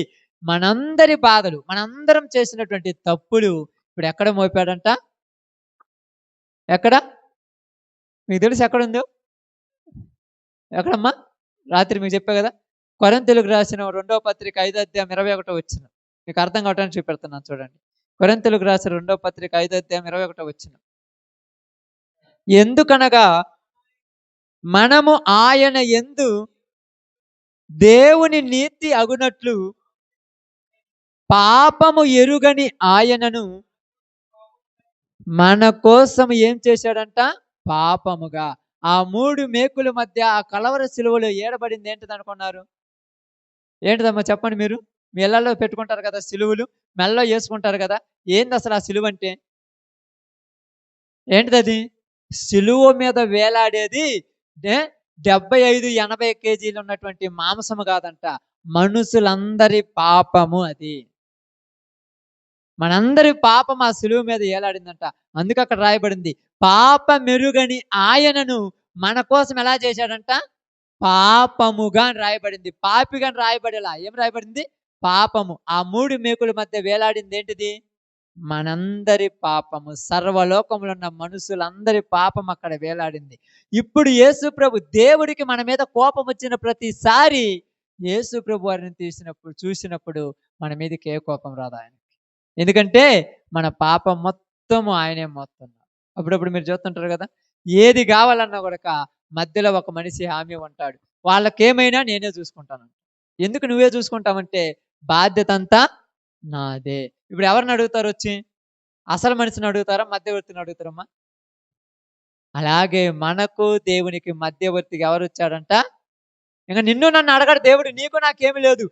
మనందరి బాధలు, మనందరం చేసినటువంటి తప్పులు ఇప్పుడు ఎక్కడ మోపాడంట? ఎక్కడ? మీకు తెలుసు ఎక్కడుందో? ఎక్కడమ్మా? రాత్రి మీకు చెప్పా కదా, కొరింథీయులకు రాసిన 2వ పత్రిక 5వ అధ్యాయం 21వ వచనం. మీకు అర్థం కావటానికి చూపెడుతున్నాను చూడండి. కొరింథీయులకు రాసిన 2వ పత్రిక 5వ అధ్యాయం 21వ వచనం. ఎందుకనగా మనము ఆయన యందు దేవుని నీతి అగునట్లు పాపము ఎరుగని ఆయనను మన కోసం ఏం చేశాడంట? పాపముగా. ఆ 3 మేకుల మధ్య ఆ కలవర సిలువలో ఏడబడింది ఏంటిది అనుకున్నారు? ఏంటిదమ్మా చెప్పండి మీరు? మీ ఇళ్ళల్లో పెట్టుకుంటారు కదా సిలువలు, మెడలో వేసుకుంటారు కదా. ఏంది అసలు ఆ సిలువ అంటే? ఏంటిదది? సిలువ మీద వేలాడేది 75-80 కేజీలు ఉన్నటువంటి మాంసము కాదంట, మనుషులందరి పాపము అది. మనందరి పాపం ఆ సిలువ మీద ఏలాడిందంట. అందుకు అక్కడ రాయబడింది, పాప మెరుగని ఆయనను మన కోసం ఎలా చేశాడంట? పాపముగా అని రాయబడింది. పాపిగా అని రాయబడేలా. ఏం రాయబడింది? పాపము. ఆ 3 మేకుల మధ్య వేలాడింది ఏంటిది? మనందరి పాపము. సర్వలోకములో ఉన్న మనుషులందరి పాపం అక్కడ వేలాడింది. ఇప్పుడు యేసు ప్రభు, దేవుడికి మన మీద కోపం వచ్చిన ప్రతిసారి యేసు ప్రభు వారిని చూసినప్పుడు మన మీదకి ఏ కోపం రాదు ఆయన. ఎందుకంటే మన పాపం మొత్తము ఆయనే మోస్తున్నాడు. అప్పుడప్పుడు మీరు చూస్తుంటారు కదా, ఏది కావాలన్నా కూడా మధ్యలో ఒక మనిషి హామీ ఉంటాడు, వాళ్ళకేమైనా నేనే చూసుకుంటాను. ఎందుకు నువ్వే చూసుకుంటావంటే బాధ్యత అంతా నాదే. ఇప్పుడు ఎవరిని అడుగుతారు వచ్చి? అసలు మనిషిని అడుగుతారా, మధ్యవర్తిని అడుగుతారమ్మా? అలాగే మనకు దేవునికి మధ్యవర్తిగా ఎవరు వచ్చాడంట? ఇంకా నిన్ను నన్ను అడగడు దేవుడు. నీకు నాకేమి లేదు.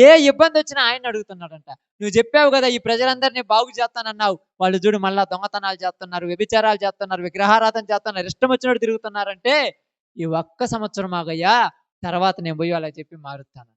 ఏ ఇబ్బంది వచ్చినా ఆయన అడుగుతున్నాడంట. నువ్వు చెప్పావు కదా ఈ ప్రజలందరినీ బాగు చేస్తానన్నావు, వాళ్ళు చూడు మళ్ళా దొంగతనాలు చేస్తున్నారు, వ్యభిచారాలు చేస్తున్నారు, విగ్రహారాధన చేస్తున్నారు, ఇష్టం వచ్చినట్టు తిరుగుతున్నారంటే ఈ ఒక్క సంవత్సరం ఆగయ్యా, తర్వాత నేను పోయి అలా చెప్పి మారుతాను.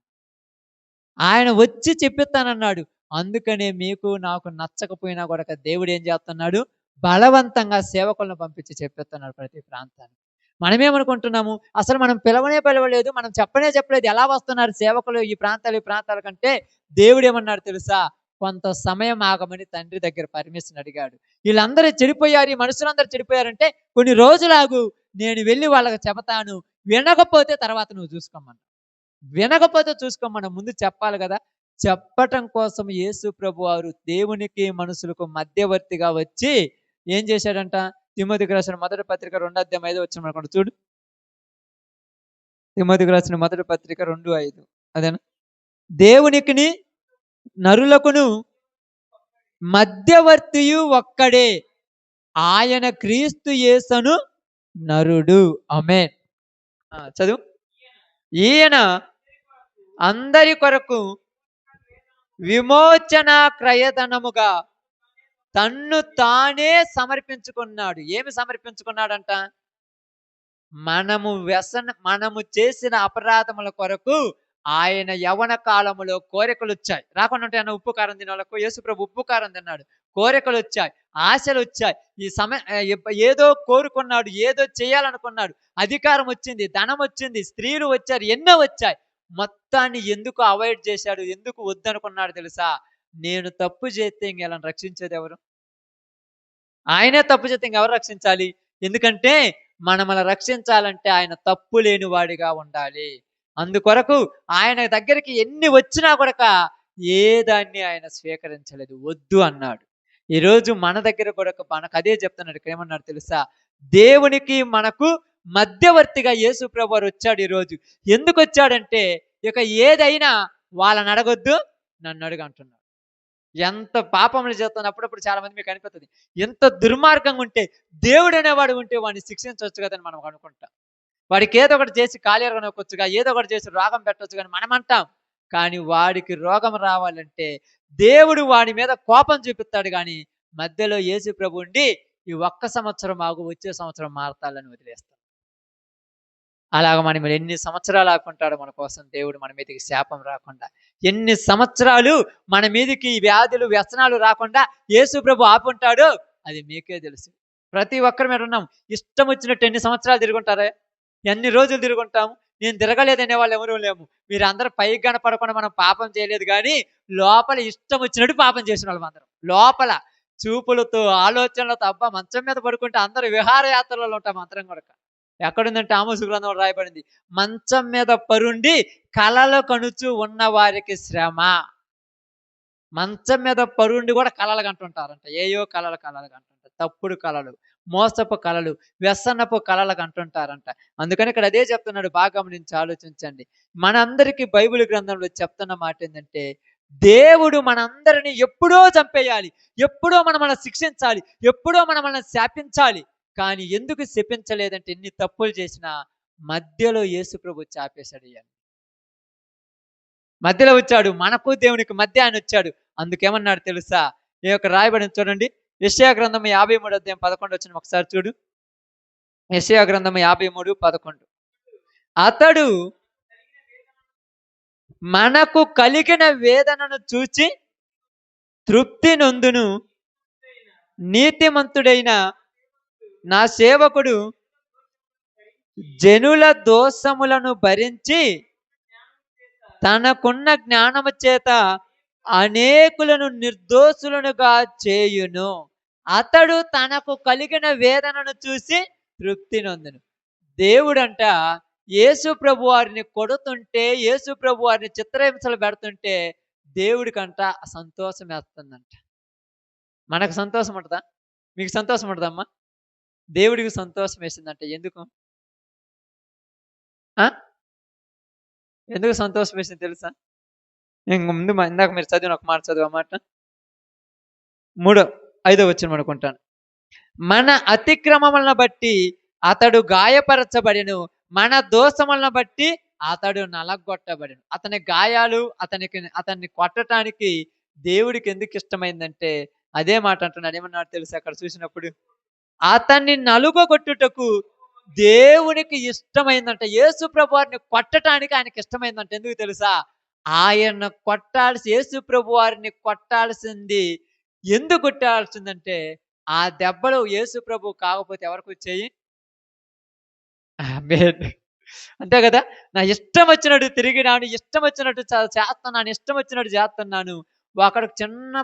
ఆయన వచ్చి చెప్పిస్తానన్నాడు. అందుకనే మీకు నాకు నచ్చకపోయినా కూడా దేవుడు ఏం చేస్తున్నాడు? బలవంతంగా సేవకులను పంపించి చెప్పిస్తున్నాడు ప్రతి ప్రాంతానికి. మనమేమనుకుంటున్నాము, అసలు మనం పిలవలేదు, మనం చెప్పలేదు, ఎలా వస్తున్నారు సేవకులు ఈ ప్రాంతాల కంటే? దేవుడు ఏమన్నాడు తెలుసా? కొంత సమయం ఆగమని తండ్రి దగ్గర పర్మిషన్ అడిగాడు. వీళ్ళందరూ చెడిపోయారు, ఈ మనుషులందరూ చెడిపోయారంటే కొన్ని రోజులు ఆగు, నేను వెళ్ళి వాళ్ళకి చెబుతాను, వినకపోతే తర్వాత నువ్వు చూసుకోమన్నా. వినకపోతే చూసుకోమన్నా, ముందు చెప్పాలి కదా. చెప్పటం కోసం యేసు ప్రభు వారు దేవునికి మనుషులకు మధ్యవర్తిగా వచ్చి ఏం చేశాడంట? తిమోతికి రాసిన మొదటి పత్రిక 2వ అధ్యాయం 5వ వచనం అనుకోండి చూడు. తిమోతికి రాసిన మొదటి పత్రిక 2:5 అదేనా? దేవునికిని నరులకును మధ్యవర్తియు ఒక్కడే, ఆయన క్రీస్తు యేసును నరుడు. ఆమేన్. చదువు. ఈయన అందరి కొరకు విమోచన క్రయధనముగా తన్ను తానే సమర్పించుకున్నాడు. ఏమి సమర్పించుకున్నాడంట? మనము చేసిన అపరాధముల కొరకు ఆయన యవన కాలములో కోరికలు వచ్చాయి. రాకుండా ఉంటాయన్న ఉప్పు కారం తినే వాళ్ళకు యేసుప్రభు ఉప్పు కారం తిన్నాడు. కోరికలు వచ్చాయి, ఆశలు వచ్చాయి. ఏదో కోరుకున్నాడు, ఏదో చేయాలనుకున్నాడు. అధికారం వచ్చింది, ధనం వచ్చింది, స్త్రీలు వచ్చారు, ఎన్నో వచ్చాయి. మొత్తాన్ని ఎందుకు అవాయిడ్ చేశాడు, ఎందుకు వద్దనుకున్నాడు తెలుసా? నేను తప్పు చేస్తే ఇంకెలా రక్షించేది ఎవరు? ఆయనే తప్పు చేస్తే ఇంకెవరు రక్షించాలి? ఎందుకంటే మనమల రక్షించాలంటే ఆయన తప్పు లేని వాడిగా ఉండాలి. అందుకొరకు ఆయన దగ్గరికి ఎన్ని వచ్చినా కూడా ఏ దాన్ని ఆయన స్వీకరించలేదు, వద్దు అన్నాడు. ఈరోజు మన దగ్గర కూడా మనకు అదే చెప్తున్నాడు. ఇక్కడ ఏమన్నాడు తెలుసా? దేవునికి మనకు మధ్యవర్తిగా యేసు ప్రభు వారు వచ్చాడు ఈరోజు. ఎందుకు వచ్చాడంటే ఇక ఏదైనా వాళ్ళని అడగొద్దు, నన్ను అడుగు అంటున్నాడు. ఎంత పాపములు చేస్తున్నా అప్పుడప్పుడు చాలా మంది మీకు అనిపిస్తుంది, ఎంత దుర్మార్గంగా ఉంటే దేవుడు అనేవాడు ఉంటే వాడిని శిక్షించవచ్చు కదని మనం అనుకుంటాం. వాడికి ఏదో ఒకటి చేసి కాలేరుగా నొక్కొచ్చుగా, ఏదో ఒకటి చేసి రోగం పెట్టొచ్చు కానీ మనం అంటాం. కానీ వాడికి రోగం రావాలంటే దేవుడు వాడి మీద కోపం చూపిస్తాడు. కానీ మధ్యలో యేసు ప్రభు ఉండి ఈ ఒక్క సంవత్సరం ఆగు, వచ్చే సంవత్సరం మారతాలని వదిలేస్తాడు. అలాగ మనం ఎన్ని సంవత్సరాలు ఆకుంటాడో మన కోసం దేవుడు, మన మీదకి శాపం రాకుండా. ఎన్ని సంవత్సరాలు మన మీదకి వ్యాధులు వ్యసనాలు రాకుండా యేసు ప్రభు ఆపుంటాడో అది మీకే తెలుసు. ప్రతి ఒక్కరి మీద ఉన్నాం. ఇష్టం వచ్చినట్టు ఎన్ని సంవత్సరాలు తిరుగుంటారే, ఎన్ని రోజులు తిరుగుంటాము. నేను తిరగలేదనే వాళ్ళు ఎవరూ లేము. మీరు అందరూ పైకి కనపడకుండా మనం పాపం చేయలేదు, కానీ లోపల ఇష్టం వచ్చినట్టు పాపం చేసిన వాళ్ళం అందరం. లోపల చూపులతో, ఆలోచనలతో, అబ్బా మంచం మీద పడుకుంటే అందరూ విహారయాత్రలలో ఉంటాం అందరం కూడా. ఎక్కడుందంటే ఆమోసు గ్రంథంలో రాయబడింది, మంచం మీద పరుండి కలలు కనుచు ఉన్న వారికి శ్రమ. మంచం మీద పరుండి కూడా కలలు కంటుంటారంట. ఏయో కలలు కంటుంటారు, తప్పుడు కలలు, మోసపు కలలు, వ్యసనపు కలలు కంటుంటారంట. అందుకని ఇక్కడ అదే చెప్తున్నాడు. బాగా గమనించి ఆలోచించండి. మనందరికీ బైబిల్ గ్రంథంలో చెప్తున్న మాట ఏంటంటే దేవుడు మనందరినీ ఎప్పుడో చంపేయాలి, ఎప్పుడో మనల్ని శిక్షించాలి, ఎప్పుడో మనల్ని శాపించాలి. కానీ ఎందుకు శపించలేదంటే ఎన్ని తప్పులు చేసినా మధ్యలో యేసు ప్రభు చాపేశాడు. మధ్యలో వచ్చాడు, మనకు దేవునికి మధ్య ఆయన వచ్చాడు. అందుకేమన్నాడు తెలుసా? ఈ యొక్క రాయబడిన చూడండి, యెషయా గ్రంథం 53:11 ఒకసారి చూడు. యెషయా గ్రంథం 53:11. అతడు మనకు కలిగిన వేదనను చూచి తృప్తి నొందును, నీతిమంతుడైన నా సేవకుడు జనుల దోషములను భరించి తనకున్న జ్ఞానము చేత అనేకులను నిర్దోషులనుగా చేయును. అతడు తనకు కలిగిన వేదనను చూసి తృప్తి నొందును. దేవుడంట యేసు ప్రభు వారిని కొడుతుంటే, యేసు ప్రభు వారిని చిత్రహింసలు పెడుతుంటే దేవుడికంట సంతోషం వేస్తుందంట. మనకు సంతోషం ఉంటుందా? మీకు సంతోషం ఉంటుందమ్మా? దేవుడికి సంతోషం వేసిందంట. ఎందుకు ఎందుకు సంతోషం వేసింది తెలుసా? ముందు ఇందాక మీరు చదివిన ఒక మాట చదువు, మాట 5వ వచనం అనుకుంటాను. మన అతిక్రమములను బట్టి అతడు గాయపరచబడిను, మన దోషములను బట్టి అతడు నలగొట్టబడిను. అతని గాయాలు అతన్ని కొట్టడానికి దేవుడికి ఎందుకు ఇష్టమైందంటే అదే మాట అంటున్నాడు. ఏమన్నాడు తెలుసా? అక్కడ చూసినప్పుడు అతన్ని నలుగొట్టుటకు దేవునికి ఇష్టమైందంట. యేసు ప్రభు వారిని కొట్టడానికి ఆయనకి ఇష్టమైందంట. ఎందుకు తెలుసా? ఆయన యేసు ప్రభు వారిని కొట్టాల్సింది ఎందుకు కొట్టాల్సిందంటే ఆ దెబ్బలు యేసు ప్రభు కాకపోతే ఎవరికి వచ్చాయి? అంతే కదా. నా ఇష్టం వచ్చినట్టు తిరిగినాను, ఇష్టం వచ్చినట్టు చేస్తున్నాను, ఇష్టం వచ్చినట్టు చేస్తున్నాను. అక్కడికి చిన్న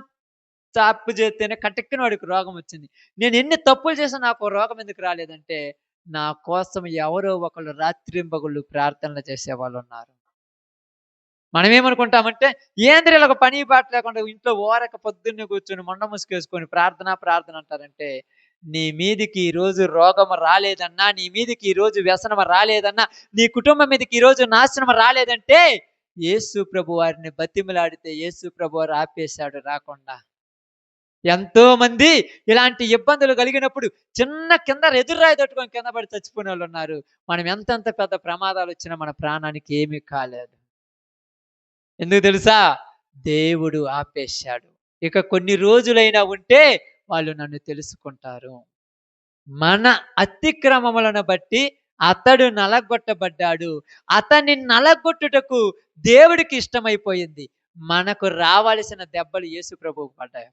తప్పు చేస్తేనే కటెక్కిన వాడికి రోగం వచ్చింది. నేను ఎన్ని తప్పులు చేసినా నాకు రోగం ఎందుకు రాలేదంటే నా కోసం ఎవరో ఒకళ్ళు రాత్రింబగుళ్ళు ప్రార్థనలు చేసే వాళ్ళు ఉన్నారు. మనం ఏమనుకుంటామంటే ఏంద్రిలకు పని పాట లేకుండా ఇంట్లో ఓరక పొద్దున్నే కూర్చొని మొండ ముసుకేసుకొని ప్రార్థన అంటారంటే నీ మీదికి ఈరోజు రోగం రాలేదన్నా, నీ మీదికి ఈరోజు వ్యసనం రాలేదన్నా, నీ కుటుంబం మీదకి ఈరోజు నాశనం రాలేదంటే యేసు ప్రభు వారిని బతిమలాడితే యేసు ప్రభు వారు ఆపేశాడు రాకుండా. ఎంతో మంది ఇలాంటి ఇబ్బందులు కలిగినప్పుడు చిన్న కింద ఎదురురాయి తట్టుకొని కింద పడి చచ్చిపోయిన వాళ్ళు ఉన్నారు. మనం ఎంతెంత పెద్ద ప్రమాదాలు వచ్చినా మన ప్రాణానికి ఏమీ కాలేదు. ఎందుకు తెలుసా? దేవుడు ఆపేశాడు. ఇక కొన్ని రోజులైనా ఉంటే వాళ్ళు నన్ను తెలుసుకుంటారు. మన అతిక్రమములను బట్టి అతడు నలగొట్టబడ్డాడు. అతన్ని నలగొట్టుటకు దేవుడికి ఇష్టమైపోయింది. మనకు రావాల్సిన దెబ్బలు యేసు ప్రభువుకు పడ్డాయి.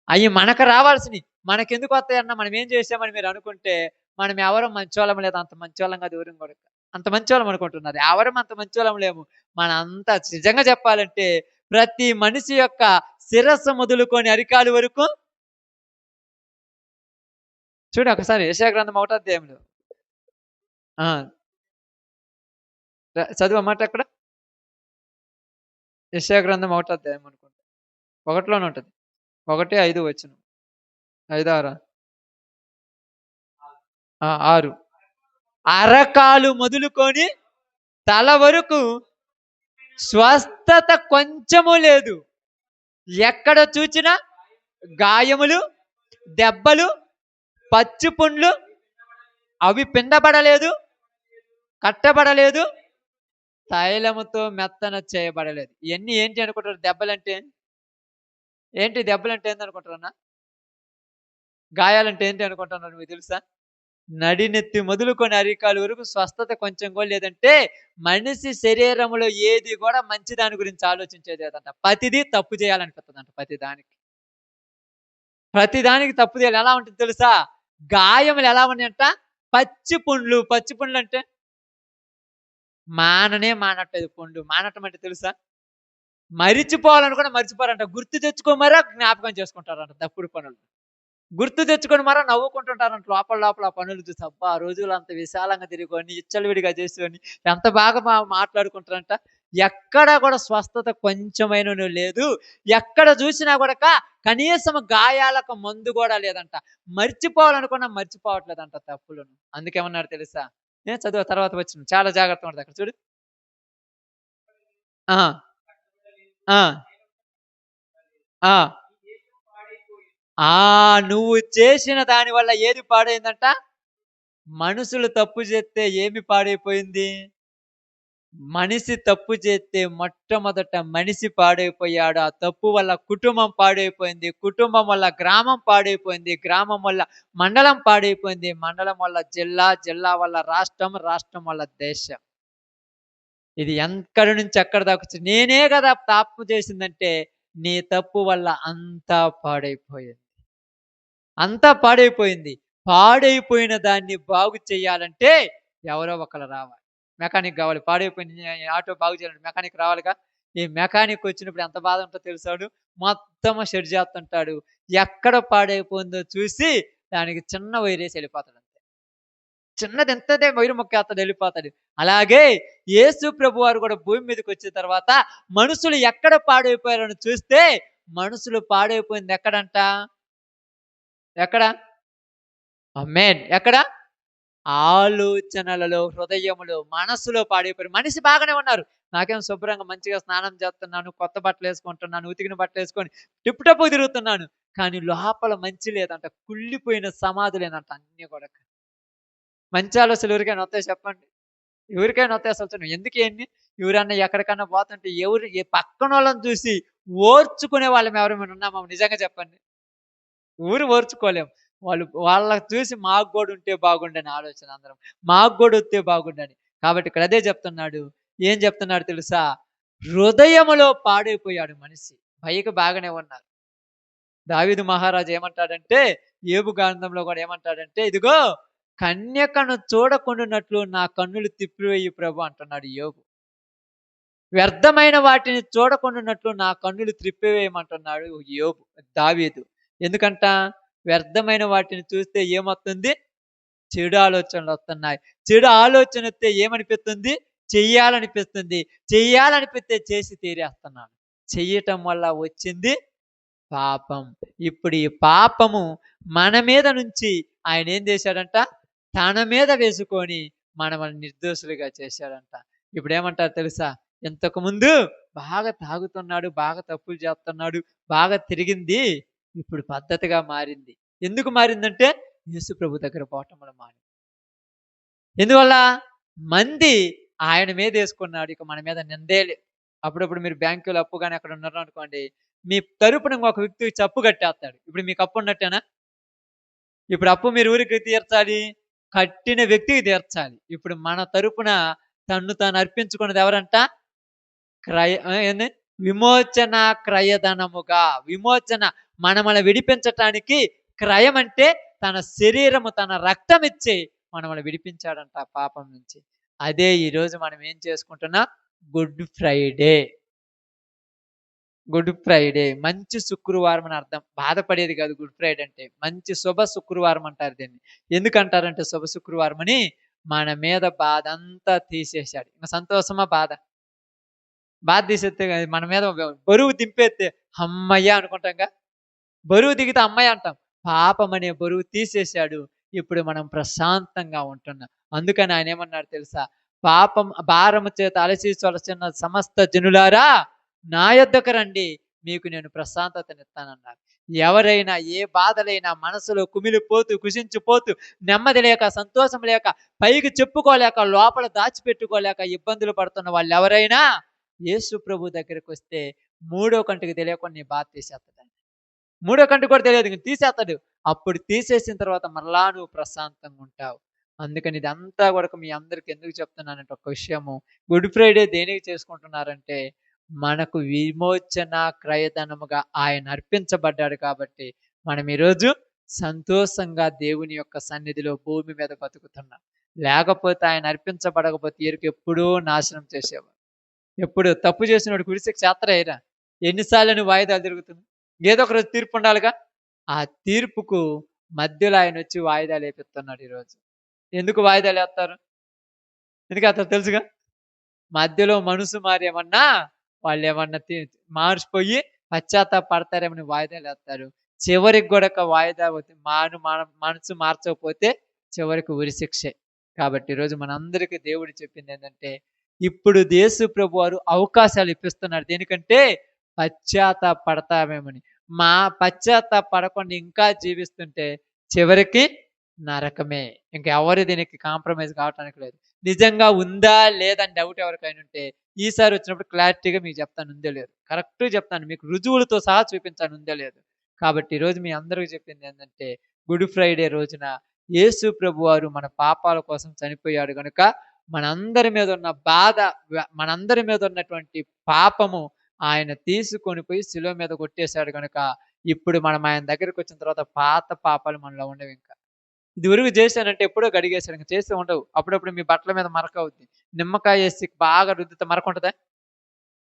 అయి మనకు రావాల్సినవి. మనకెందుకు వస్తాయన్నా మనం ఏం చేసామని మీరు అనుకుంటే, మనం ఎవరం మంచోళ్ళం లేదు. అంత మంచోళ్ళం కాదు ఎవరం కూడా. అంత మంచోళ్ళం అనుకుంటున్నారు. ఎవరం అంత మంచోళ్ళం లేము. మనంతా నిజంగా చెప్పాలంటే ప్రతి మనిషి యొక్క శిరస్సు మొదలుకొని అరికాలు వరకు చూడు ఒకసారి యెషయా గ్రంథం 1వ అధ్యాయంలో. ఆ! చదువు ఆ మాట ఎక్కడ? యెషయా గ్రంథం 1వ అధ్యాయం అనుకుంటా. 1లోనే ఉంటది. 1:5 వచనం. 5, 6 6 అరకాలు మొదలుకొని తల వరకు స్వస్థత కొంచెము లేదు. ఎక్కడ చూచినా గాయములు, దెబ్బలు, పచ్చిపుండ్లు, అవి పిండబడలేదు, కట్టబడలేదు, తైలముతో మెత్తన చేయబడలేదు. ఇవన్నీ ఏంటి అనుకుంటారు? దెబ్బలంటే ఏంటి? దెబ్బలంటే ఏందనుకుంటారన్నా? గాయాలంటే ఏంటి అనుకుంటున్నారు మీకు తెలుసా? నడినెత్తి మొదలుకొని అరికాలు వరకు స్వస్థత కొంచెం కూడా లేదంటే మనిషి శరీరంలో ఏది కూడా మంచి దాని గురించి ఆలోచించేది లేదంట. ప్రతిదీ తప్పు చేయాలనిపిస్తుందంట. ప్రతిదానికి తప్పు చేయాలి. ఎలా ఉంటుంది తెలుసా? గాయములు ఎలా ఉన్నాయంట? పచ్చి పుండ్లు అంటే మానట్లేదు పుండు. మానటం అంటే తెలుసా? మరిచిపోవాలని కూడా మర్చిపోరంట. గుర్తు తెచ్చుకోమరా జ్ఞాపకం చేసుకుంటారంట తప్పుడు పనులు. గుర్తు తెచ్చుకొని మరా నవ్వుకుంటుంటారంట లోపల ఆ పనులు చూసి. అబ్బా! ఆ రోజులు అంత విశాలంగా తిరిగొని, ఇచ్చలవిడిగా చేసుకొని ఎంత బాగా మాట్లాడుకుంటారంట. ఎక్కడ కూడా స్వస్థత కొంచెమైనను లేదు. ఎక్కడ చూసినా గూడక కనీసం గాయాలకు మందు గూడా లేదంట. మర్చిపోవాలనుకున్నా మర్చిపోవట్లేదంట తప్పులను. అందుకేమన్నాడు తెలుసా? చదువు తర్వాత వచనం. చాలా జాగ్రత్తగా ఉంటది అక్కడ చూడు. ఆ! ఆ! ఆ! నువ్వు చేసిన దాని వల్ల ఏది పాడైందంట? మనుషులు తప్పు చేస్తే ఏమి పాడైపోయింది? మనిషి తప్పు చేస్తే మొట్టమొదట మనిషి పాడైపోయాడు. ఆ తప్పు వల్ల కుటుంబం పాడైపోయింది. కుటుంబం వల్ల గ్రామం పాడైపోయింది. గ్రామం వల్ల మండలం పాడైపోయింది. మండలం వల్ల జిల్లా, జిల్లా వల్ల రాష్ట్రం, రాష్ట్రం వల్ల దేశం. ఇది ఎక్కడి నుంచి ఎక్కడి దాకా వచ్చింది. నేనే కదా తప్పు చేసిందంటే నీ తప్పు వల్ల అంతా పాడైపోయింది. అంతా పాడైపోయింది. పాడైపోయిన దాన్ని బాగు చేయాలంటే ఎవరో ఒకళ్ళు రావాలి. మెకానిక్ కావాలి. పాడైపోయిన ఆటో బాగు చేయాలంటే మెకానిక్ రావాలిగా. ఈ మెకానిక్ వచ్చినప్పుడు ఎంత బాధ ఉంటుందో తెలుసాడు? మొత్తం షెడ్ చేస్తుంటాడు. ఎక్కడ పాడైపోయిందో చూసి దానికి చిన్న వైరేసి వెళ్ళిపోతాడు. చిన్నది ఎంతదే వైరు మొక్కేస్తాడు, వెళ్ళిపోతాడు. అలాగే యేసు ప్రభు వారు కూడా భూమి మీదకి వచ్చిన తర్వాత మనుషులు ఎక్కడ పాడైపోయారని చూస్తే మనుషులు పాడైపోయింది ఎక్కడంట? ఎక్కడ? ఆమేన్. ఎక్కడ? ఆలోచనలలో, హృదయములో, మనస్సులో పాడైపోయారు. మనిషి బాగానే ఉన్నారు. నాకేం శుభ్రంగా మంచిగా స్నానం చేస్తున్నాను, కొత్త బట్టలు వేసుకుంటున్నాను, ఉతికిన బట్టలు వేసుకొని టిప్ టాప్ తిరుగుతున్నాను. కానీ లోపల మంచి లేదంట. కుళ్ళిపోయిన సమాధులేనంట అన్ని కూడా. మంచి ఆలోచనలు ఎవరికైనా వస్తాయి చెప్పండి? ఎవరికైనా వస్తాయి అసలు? ఎందుకు ఇయన్నీ? ఎవరన్నా ఎక్కడికన్నా పోతుంటే పక్కనోళ్ళని చూసి ఓర్చుకునే వాళ్ళం ఎవరైనా ఉన్నామా? నిజంగా చెప్పండి. ఓర్చుకోలేం. వాళ్ళకి చూసి మాకు గూడా ఉంటే బాగుండని ఆలోచన అందరం. మాకు గూడా వస్తే బాగుండని. కాబట్టి ఇక్కడ అదే చెప్తున్నాడు. ఏం చెప్తున్నాడు తెలుసా? హృదయములో పాడైపోయాడు మనిషి. పైకి బాగానే ఉన్నారు. దావీదు మహారాజు ఏమంటాడంటే, యోబు గ్రంథంలో కూడా ఏమంటాడంటే, ఇదిగో కన్యకను చూడకుండానట్లు నా కన్నులు తిప్పివేయి ప్రభు అంటున్నాడు యోబు. వ్యర్థమైన వాటిని చూడకుండానట్లు నా కన్నులు త్రిప్పివేయమంటున్నాడు యోబు దావీదు. ఎందుకంట? వ్యర్థమైన వాటిని చూస్తే ఏమొస్తుంది? చెడు ఆలోచనలు వస్తున్నాయి. చెడు ఆలోచన వస్తే ఏమనిపిస్తుంది? చెయ్యాలనిపిస్తుంది. చెయ్యాలనిపిస్తే చేసి తీరేస్తున్నాడు. చెయ్యటం వల్ల వచ్చింది పాపం. ఇప్పుడు ఈ పాపము మన మీద నుంచి ఆయన ఏం చేశాడంట? తన మీద వేసుకొని మనల్ని నిర్దోషులుగా చేశాడంట. ఇప్పుడు ఏమంటారు తెలుసా? ఇంతకు ముందు బాగా తాగుతున్నాడు, బాగా తప్పులు చేస్తున్నాడు, బాగా తిరిగింది. ఇప్పుడు పద్ధతిగా మారింది. ఎందుకు మారిందంటే యేసు ప్రభు దగ్గర పోవటం వల్ల మారింది. ఎందువల్ల? మంది ఆయన మీద వేసుకున్నాడు. ఇక మన మీద నిందేలే. అప్పుడప్పుడు మీరు బ్యాంకులో అప్పు కానీ అక్కడ ఉన్నారు అనుకోండి, మీ తరపున ఒక వ్యక్తికి అప్పు కట్టేస్తాడు. ఇప్పుడు మీకు అప్పు ఉన్నట్టేనా? ఇప్పుడు అప్పు మీరు ఊరికి తీర్చాలి. కట్టిన వ్యక్తికి తీర్చాలి. ఇప్పుడు మన తరపున తన్ను తాను అర్పించుకున్నది ఎవరంట? ఏంది? విమోచన క్రయధనముగా. విమోచన మనమల విడిపించటానికి క్రయం అంటే తన శరీరము, తన రక్తం ఇచ్చి మనమల్ని విడిపించాడంట ఆ పాపం నుంచి. అదే ఈరోజు మనం ఏం చేసుకుంటున్నాం? Good Friday. గుడ్ ఫ్రైడే మంచి శుక్రవారం అని అర్థం. బాధపడేది కాదు గుడ్ ఫ్రైడే అంటే. మంచి శుభ శుక్రవారం అంటారు దీన్ని. ఎందుకంటారంటే శుభ శుక్రవారం అని, మన మీద బాధ అంతా తీసేశాడు. ఇంకా సంతోషమా బాధ? బాధ తీసేస్తే మన మీద బరువు దింపేస్తే హమ్మయ్య అనుకుంటాంగా. బరువు దిగితే అమ్మయ్య అంటాం. పాపం అనే బరువు తీసేశాడు. ఇప్పుడు మనం ప్రశాంతంగా ఉంటున్నాం. అందుకని ఆయన ఏమన్నాడు తెలుసా? పాపం భారము చేత అలసి సొలసిన సమస్త జనులారా నా యొద్దకు రండి, మీకు నేను ప్రశాంతతనిస్తానన్నారు. ఎవరైనా ఏ బాధలైనా మనసులో కుమిలిపోతూ, కుషించిపోతూ, నెమ్మది లేక, సంతోషం లేక, పైకి చెప్పుకోలేక, లోపల దాచిపెట్టుకోలేక ఇబ్బందులు పడుతున్న వాళ్ళు ఎవరైనా యేసు ప్రభు దగ్గరికి వస్తే మూడో కంటికి తెలియకుండా నీ బాధ తీసేస్తాడు. మూడో కంటికి కూడా తెలియదు, తీసేస్తాడు. అప్పుడు తీసేసిన తర్వాత మరలా నువ్వు ప్రశాంతంగా ఉంటావు. అందుకని ఇదంతా కూడా మీ అందరికి ఎందుకు చెప్తున్నానంటే ఒక విషయము, గుడ్ ఫ్రైడే దేనికి చేసుకుంటున్నారంటే మనకు విమోచన క్రయధనముగా ఆయన అర్పించబడ్డాడు కాబట్టి మనం ఈరోజు సంతోషంగా దేవుని యొక్క సన్నిధిలో భూమి మీద బతుకుతున్నాం. లేకపోతే ఆయన అర్పించబడకపోతే ఈరికి ఎప్పుడూ నాశనం చేసేవాడు. ఎప్పుడు తప్పు చేసినోడు గుడిసెకి చేస్తారా? ఎన్నిసార్లు వాయిదాలు తిరుగుతుంది? ఏదో ఒక రోజు తీర్పు ఉండాలిగా. ఆ తీర్పుకు మధ్యలో ఆయన వచ్చి వాయిదాలు వేపిస్తున్నాడు. ఈరోజు ఎందుకు వాయిదాలు వేస్తారు? ఎందుకు వేస్తారు తెలుసుగా. మధ్యలో మనసు మారేమన్నా వాళ్ళు ఏమన్నా మార్చిపోయి పశ్చాత్తాపడతారేమని వాయిదాలు వేస్తారు. చివరికి కూడా వాయిదా మనసు మార్చకపోతే చివరికి ఉరిశిక్షే. కాబట్టి ఈరోజు మనందరికీ దేవుడు చెప్పింది ఏంటంటే, ఇప్పుడు యేసు ప్రభు వారు అవకాశాలు ఇప్పిస్తున్నారు. దేనికంటే పశ్చాత్తాపడతామేమని. పశ్చాత్తాపడకుండా ఇంకా జీవిస్తుంటే చివరికి నరకమే. ఇంకెవరు దీనికి కాంప్రమైజ్ కావటానికి లేదు. నిజంగా ఉందా లేదని డౌట్ ఎవరికైనా ఉంటే ఈసారి వచ్చినప్పుడు క్లారిటీగా మీకు చెప్తాను, ఉందే లేదు. కరెక్ట్గా చెప్తాను, మీకు రుజువులతో సహా చూపించాను, ఉందే లేదు. కాబట్టి ఈరోజు మీ అందరికీ చెప్పింది ఏంటంటే, గుడ్ ఫ్రైడే రోజున యేసు ప్రభు వారు మన పాపాల కోసం చనిపోయాడు కనుక మనందరి మీద ఉన్న బాధ, మనందరి మీద ఉన్నటువంటి పాపము ఆయన తీసుకొని పోయి శిలువ మీద కొట్టేశాడు కనుక ఇప్పుడు మనం ఆయన దగ్గరికి వచ్చిన తర్వాత పాత పాపాలు మనలో ఉండవు. ఇంకా ఇదివరకు చేశానంటే ఎప్పుడో గడిగేశాడు, ఇంకా చేస్తే ఉండవు. అప్పుడప్పుడు మీ బట్టల మీద మరక అవుద్ది. నిమ్మకాయ వేసి బాగా రుద్దితే మరక ఉంటుందా?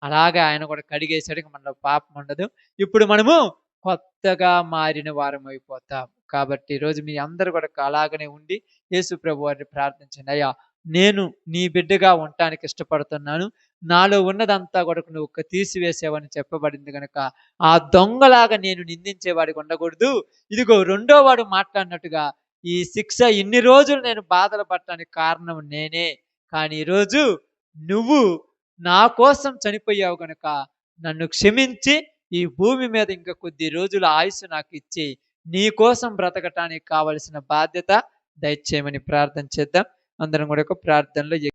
అలాగే ఆయన కూడా కడిగేశాడు, ఇంకా మనలో పాపం ఉండదు. ఇప్పుడు మనము కొత్తగా మారిన వారం అయిపోతాం. కాబట్టి ఈరోజు మీ అందరూ కూడా అలాగనే ఉండి యేసు ప్రభు వారిని ప్రార్థించండి. అయ్యా, నేను నీ బిడ్డగా ఉండటానికి ఇష్టపడుతున్నాను, నాలో ఉన్నదంతా కూడా నువ్వు తీసివేసావని చెప్పబడింది కనుక ఆ దొంగలాగా నేను నిందించేవాడికి ఉండకూడదు. ఇదిగో రెండో వాడు మాట్లాడినట్టుగా ఈ శిక్ష ఇన్ని రోజులు నేను బాధలు పడటానికి కారణం నేనే, కానీ ఈరోజు నువ్వు నా కోసం చనిపోయావు కనుక నన్ను క్షమించి ఈ భూమి మీద ఇంకా కొద్ది రోజుల ఆయుస్సు నాకు ఇచ్చి నీ కోసం బ్రతకటానికి కావలసిన బాధ్యత దయచేయమని ప్రార్థన చేద్దాం. అందరం కూడా ఒక ప్రార్థనలో